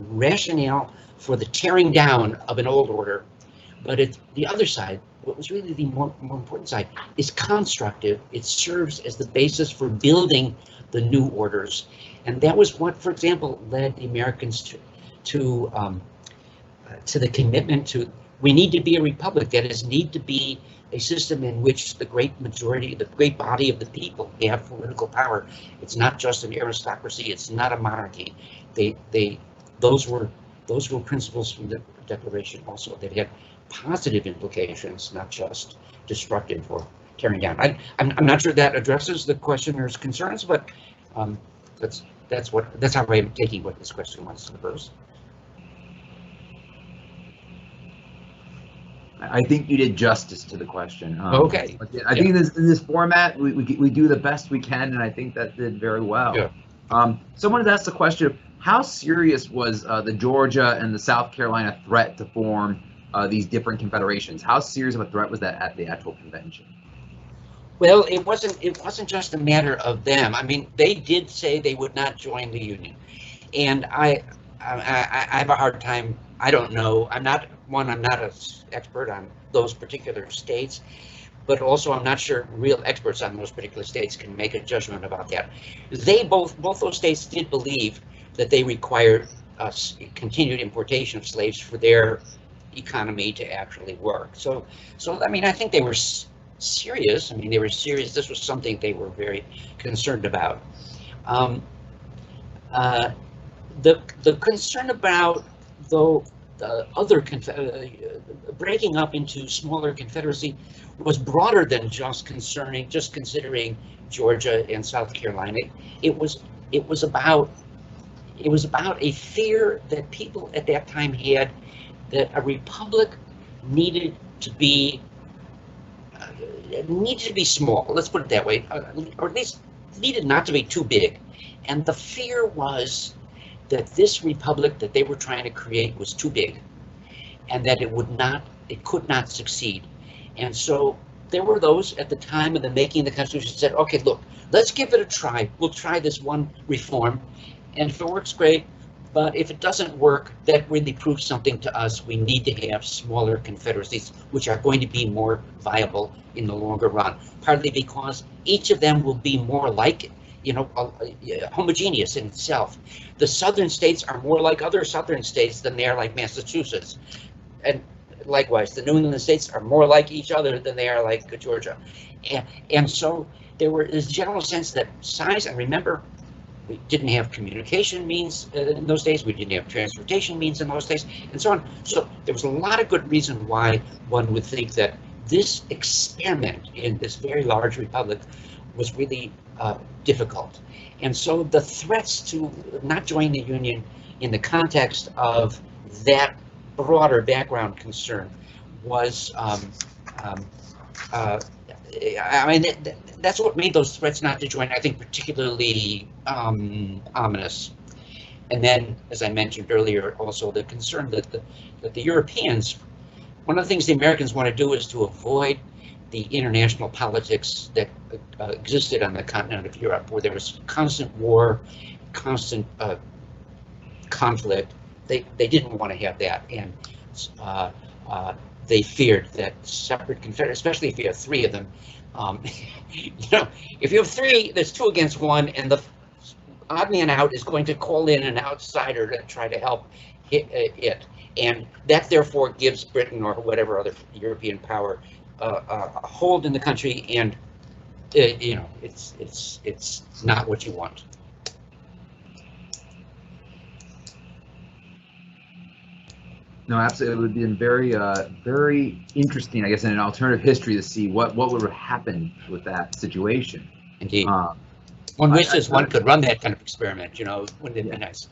rationale for the tearing down of an old order. But the other side, what was really the more important side, is constructive. It serves as the basis for building the new orders. And that was what, for example, led the Americans to the commitment to, we need to be a republic. That is, need to be a system in which the great majority, the great body of the people have political power. It's not just an aristocracy. It's not a monarchy. Those were principles from the Declaration also that had positive implications, not just destructive or tearing down. I'm not sure that addresses the questioner's concerns, but that's how I'm taking what this question wants to pose. I think you did justice to the question. Okay. I think in this format, we do the best we can, and I think that did very well. Yeah. Someone has asked the question of how serious was the Georgia and the South Carolina threat to form these different confederations? How serious of a threat was that at the actual convention? Well, it wasn't just a matter of them. I mean, they did say they would not join the Union, and I have a hard time. I don't know. I'm not an expert on those particular states, but also I'm not sure real experts on those particular states can make a judgment about that. They both those states did believe that they required continued importation of slaves for their economy to actually work. So I mean, I think they were serious. I mean, they were serious. This was something they were very concerned about. The concern about the other breaking up into smaller confederacy was broader than just considering Georgia and South Carolina. It was about a fear that people at that time had that a republic needed to be small. Let's put it that way, or at least needed not to be too big. And the fear was that this republic that they were trying to create was too big, and that it would not it could not succeed. And so there were those at the time of the making of the Constitution said, okay, look, let's give it a try. We'll try this one reform, and if it works, great. But if it doesn't work, that really proves something to us. We need to have smaller confederacies, which are going to be more viable in the longer run, partly because each of them will be more like, homogeneous in itself. The southern states are more like other southern states than they are like Massachusetts. And likewise, the New England states are more like each other than they are like Georgia. And so there was this general sense that size, and remember, we didn't have communication means in those days, we didn't have transportation means in those days, and so on. So there was a lot of good reason why one would think that this experiment in this very large republic was really difficult. And so the threats to not join the Union in the context of that broader background concern was, that's what made those threats not to join, I think, particularly ominous. And then, as I mentioned earlier, also the concern that the Europeans, one of the things the Americans want to do is to avoid the international politics that existed on the continent of Europe, where there was constant war, constant conflict. They didn't want to have that, and they feared that separate confederacies, especially if you have three of them, if you have three, there's 2 against 1, and the odd man out is going to call in an outsider to try to help it. And that therefore gives Britain or whatever other European power a hold in the country, and it's not what you want. No, absolutely. It would be very, very interesting, I guess, in an alternative history to see what would happen with that situation. Indeed. One wishes one could run that kind of experiment, wouldn't it be nice?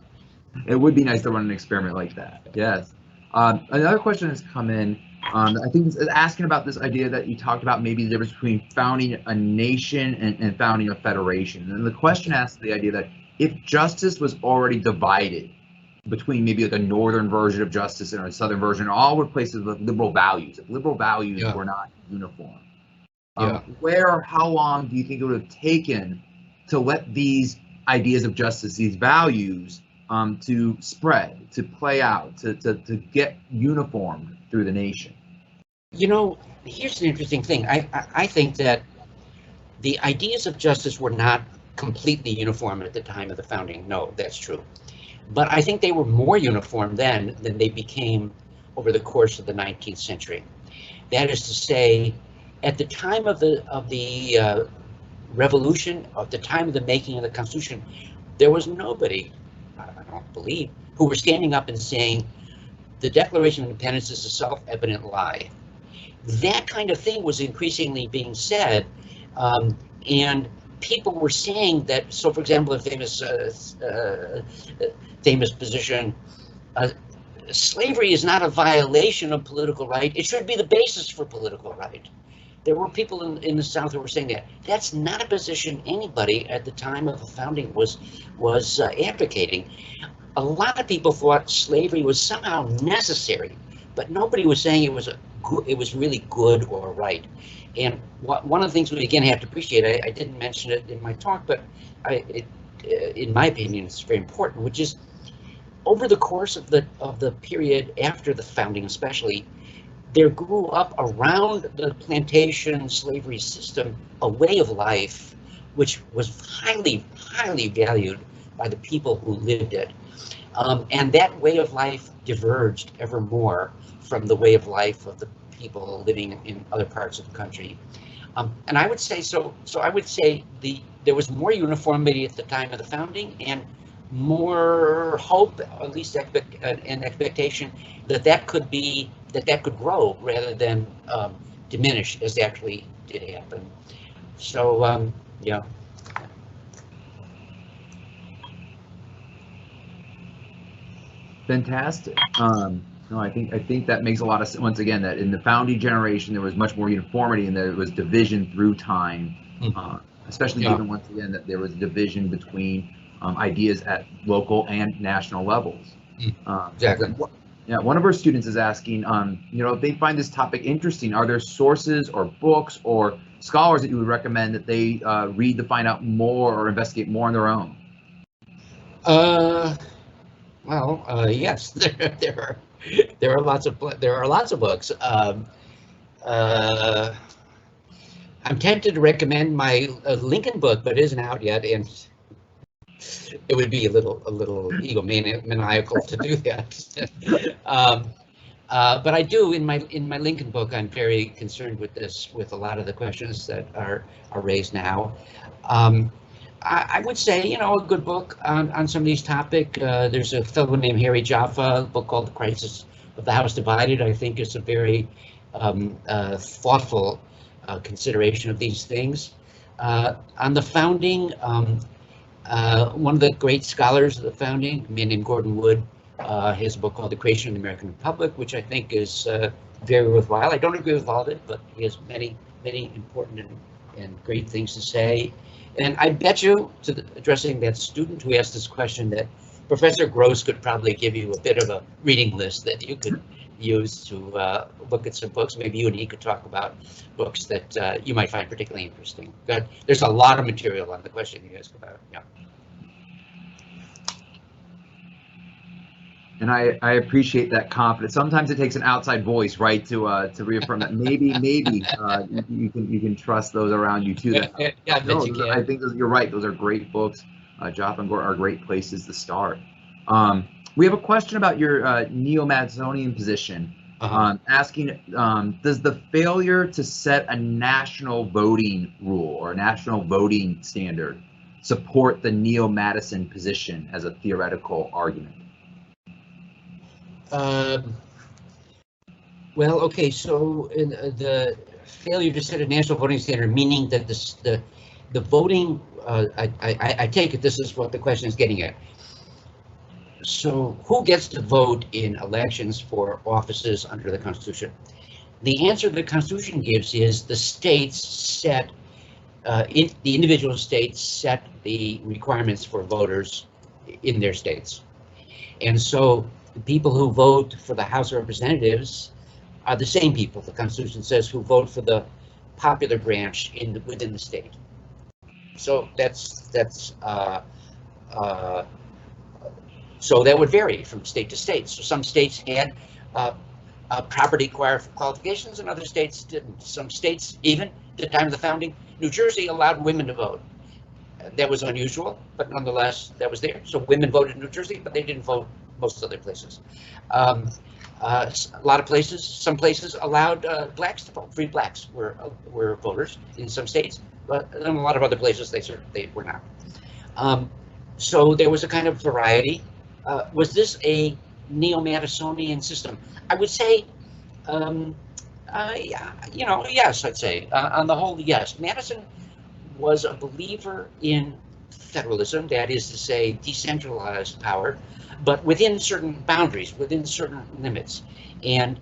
It would be nice to run an experiment like that, yes. Another question has come in, I think it's asking about this idea that you talked about, maybe the difference between founding a nation and founding a federation. And the question asks the idea that if justice was already divided between maybe like a northern version of justice and a southern version, all were places with liberal values. If liberal values were not uniform, where or how long do you think it would have taken to let these ideas of justice, these values, to spread, to play out, to get uniformed through the nation? Here's an interesting thing. I think that the ideas of justice were not completely uniform at the time of the founding. No, that's true. But I think they were more uniform then than they became over the course of the 19th century. That is to say, at the time of the revolution, at the time of the making of the Constitution, there was nobody, I don't believe, who were standing up and saying, the Declaration of Independence is a self-evident lie. That kind of thing was increasingly being said, and people were saying that. So, for example, a famous position, slavery is not a violation of political right. It should be the basis for political right. There were people in the South who were saying that. That's not a position anybody at the time of the founding was advocating. A lot of people thought slavery was somehow necessary, but nobody was saying it was really good or right. And one of the things we again have to appreciate, I didn't mention it in my talk, but in my opinion, it's very important, which is over the course of the period after the founding, especially, there grew up around the plantation slavery system a way of life which was highly, highly valued by the people who lived it. And that way of life diverged ever more from the way of life of the people living in other parts of the country. And I would say I would say there was more uniformity at the time of the founding, and more hope, at least an expectation that could grow rather than diminish, as actually did happen. So yeah. Fantastic. No, I think that makes a lot of sense. Once again, that in the founding generation there was much more uniformity, and there was division through time, especially given once again that there was division between ideas at local and national levels. Exactly. Yeah, one of our students is asking, if they find this topic interesting, are there sources or books or scholars that you would recommend that they read to find out more or investigate more on their own? Yes, there are lots of books. I'm tempted to recommend my Lincoln book, but it isn't out yet, and it would be a little egomaniacal to do that. But I do in my Lincoln book. I'm very concerned with a lot of the questions that are raised now. I would say, a good book on some of these topics. There's a fellow named Harry Jaffa, a book called The Crisis of the House Divided. I think is a very thoughtful consideration of these things. On the founding, one of the great scholars of the founding, a man named Gordon Wood, has a book called The Creation of the American Republic, which I think is very worthwhile. I don't agree with all of it, but he has many important and great things to say. And I bet you, addressing that student who asked this question, that Professor Gross could probably give you a bit of a reading list that you could use to look at some books. Maybe you and he could talk about books that you might find particularly interesting. But there's a lot of material on the question you asked about. Yeah. And I appreciate that confidence. Sometimes it takes an outside voice, right, to reaffirm that maybe you can trust those around you too. That, yeah, I bet you can. I think you're right. Those are great books. Jaffa and Gordon are great places to start. We have a question about your neo-Madisonian position, asking, does the failure to set a national voting rule or a national voting standard support the neo-Madison position as a theoretical argument? Well, okay, so in the failure to set a national voting standard, meaning that the voting, I take it this is what the question is getting at. So who gets to vote in elections for offices under the Constitution? The answer the Constitution gives is the states set, the individual states set the requirements for voters in their states. And so the people who vote for the House of Representatives are the same people, the Constitution says, who vote for the popular branch within the state. So so that would vary from state to state. So some states had property qualifications and other states didn't. Some states, even at the time of the founding, New Jersey allowed women to vote. That was unusual, but nonetheless, that was there. So women voted in New Jersey, but they didn't vote most other places. A lot of places, some places allowed blacks to vote. Free blacks were voters in some states, but in a lot of other places they were not. So there was a kind of variety. Was this a neo-Madisonian system? I would say, yes, I'd say. On the whole, yes. Madison was a believer in federalism, that is to say, decentralized power, but within certain boundaries, within certain limits. And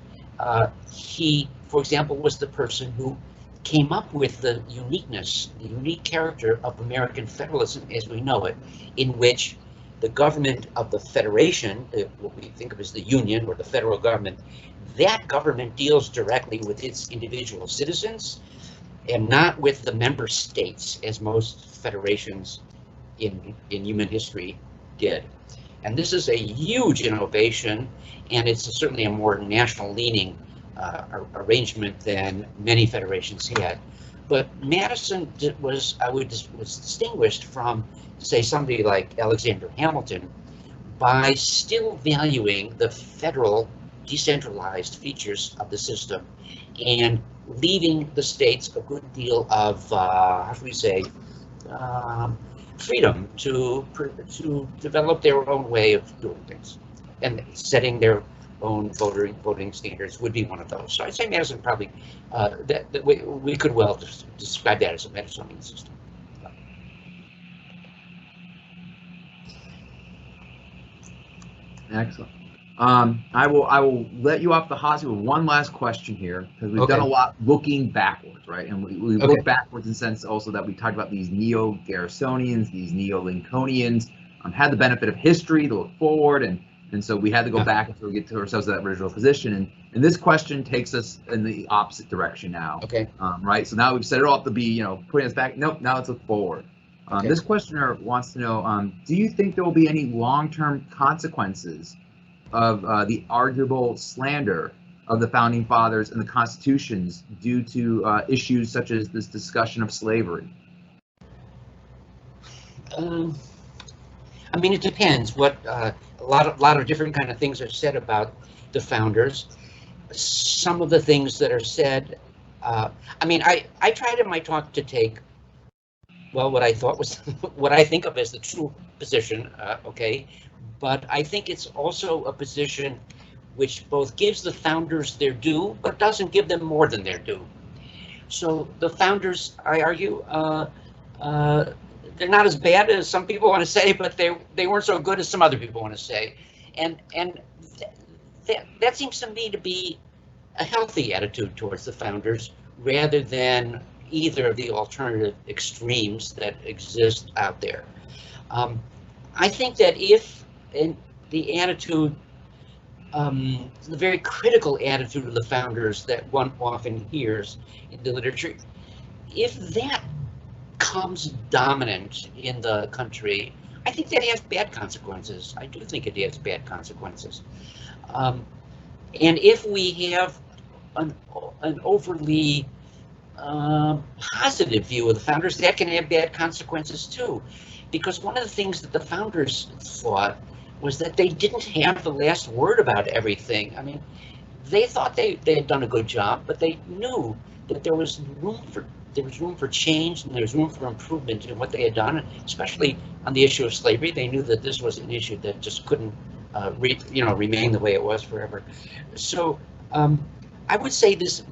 he, for example, was the person who came up with the uniqueness, the unique character of American federalism as we know it, in which the government of the Federation, what we think of as the Union or the federal government, that government deals directly with its individual citizens and not with the member states, as most federations in human history did. And this is a huge innovation, and it's certainly a more national-leaning arrangement than many federations had. But Madison was distinguished from, say, somebody like Alexander Hamilton by still valuing the federal decentralized features of the system and leaving the states a good deal of, how should we say, freedom to develop their own way of doing things, and setting their own voting standards would be one of those. So I'd say Madison probably, that we could well describe that as a Madisonian system. Excellent. I will let you off the hot seat with one last question here, because we've done a lot looking backwards, right? And we look backwards in the sense also that we talked about these neo-Garrisonians, these neo-Lincolnians, had the benefit of history to look forward, and And so we had to go back until we get to ourselves to that original position. And this question takes us in the opposite direction now. Okay. Right. So now we've set it all up to be, putting us back. Nope. Now let's look forward. Okay. This questioner wants to know, do you think there will be any long-term consequences of the arguable slander of the founding fathers and the constitutions due to issues such as this discussion of slavery? I mean, it depends. What a lot of different kind of things are said about the founders. Some of the things that are said, I mean, I tried in my talk to take, well, what I thought was what I think of as the true position, okay, but I think it's also a position which both gives the founders their due, but doesn't give them more than their due. So the founders, I argue, they're not as bad as some people want to say, but they weren't so good as some other people want to say, and that seems to me to be a healthy attitude towards the founders, rather than either of the alternative extremes that exist out there. I think that if the attitude, the very critical attitude of the founders that one often hears in the literature, if that comes dominant in the country, I think that has bad consequences. I do think it has bad consequences. And if we have an overly positive view of the founders, that can have bad consequences too. Because one of the things that the founders thought was that they didn't have the last word about everything. I mean, they thought they had done a good job, but they knew that there was room for change, and there was room for improvement in what they had done, especially on the issue of slavery. They knew that this was an issue that just couldn't remain the way it was forever. So I would say this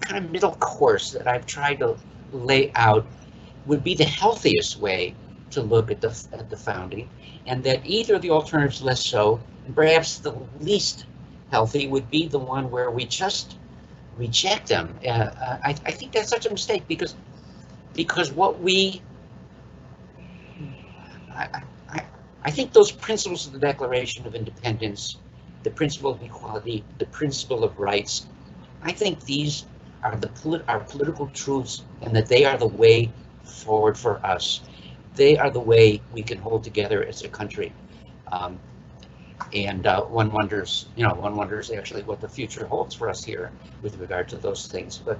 kind of middle course that I've tried to lay out would be the healthiest way to look at the founding, and that either of the alternatives less so, and perhaps the least healthy would be the one where we just reject them. I think that's such a mistake, because what I think those principles of the Declaration of Independence, the principle of equality, the principle of rights, I think these are our political truths, and that they are the way forward for us. They are the way we can hold together as a country. And one wonders actually what the future holds for us here with regard to those things. But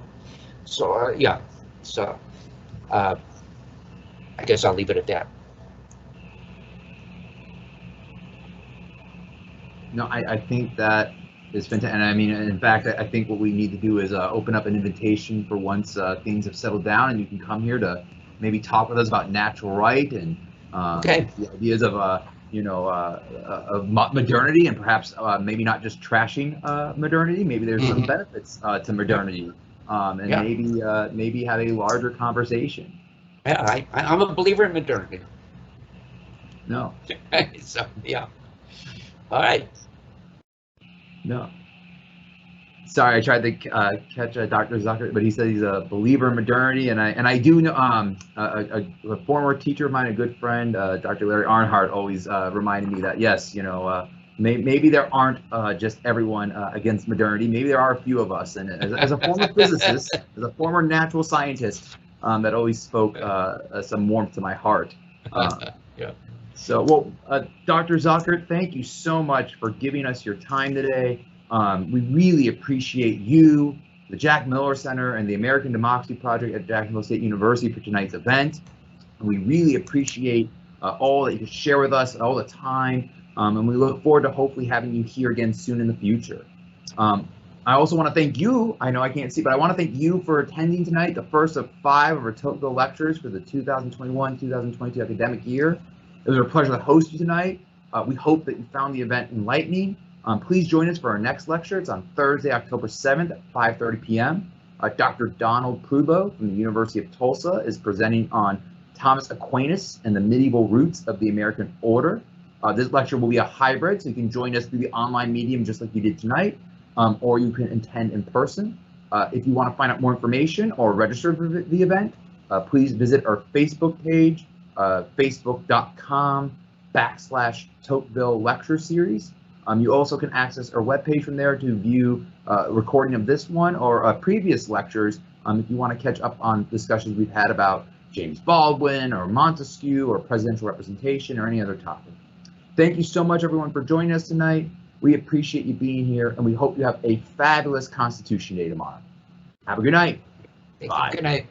so yeah, so I guess I'll leave it at that. No, I think that is fantastic. And I mean, in fact, I think what we need to do is open up an invitation for once things have settled down, and you can come here to maybe talk with us about natural right and the ideas of of modernity, and perhaps maybe not just trashing modernity. Maybe there's some benefits to modernity, and maybe have a larger conversation. Yeah, I'm a believer in modernity. No. So yeah. All right. No. Sorry, I tried to catch Dr. Zuckert, but he said he's a believer in modernity, and I do know a former teacher of mine, a good friend, Dr. Larry Arnhart, always reminded me that yes, maybe there aren't just everyone against modernity. Maybe there are a few of us, and as a former physicist, as a former natural scientist, that always spoke some warmth to my heart. Yeah. So, well, Dr. Zuckert, thank you so much for giving us your time today. We really appreciate you, the Jack Miller Center, and the American Democracy Project at Jacksonville State University for tonight's event. And we really appreciate all that you can share with us all the time, and we look forward to hopefully having you here again soon in the future. I also want to thank you. I know I can't see, but I want to thank you for attending tonight, the first of 5 of our Tocqueville lectures for the 2021-2022 academic year. It was a pleasure to host you tonight. We hope that you found the event enlightening. Please join us for our next lecture. It's on Thursday, October 7th at 5:30 p.m. Dr. Donald Prubo from the University of Tulsa is presenting on Thomas Aquinas and the medieval roots of the American order. This lecture will be a hybrid, so you can join us through the online medium just like you did tonight, or you can attend in person. If you want to find out more information or register for the event, please visit our Facebook page, facebook.com/Tocqueville Lecture Series. You also can access our webpage from there to view a recording of this one or previous lectures if you want to catch up on discussions we've had about James Baldwin or Montesquieu or presidential representation or any other topic. Thank you so much, everyone, for joining us tonight. We appreciate you being here, and we hope you have a fabulous Constitution Day tomorrow. Have a good night. Thank you. Good night.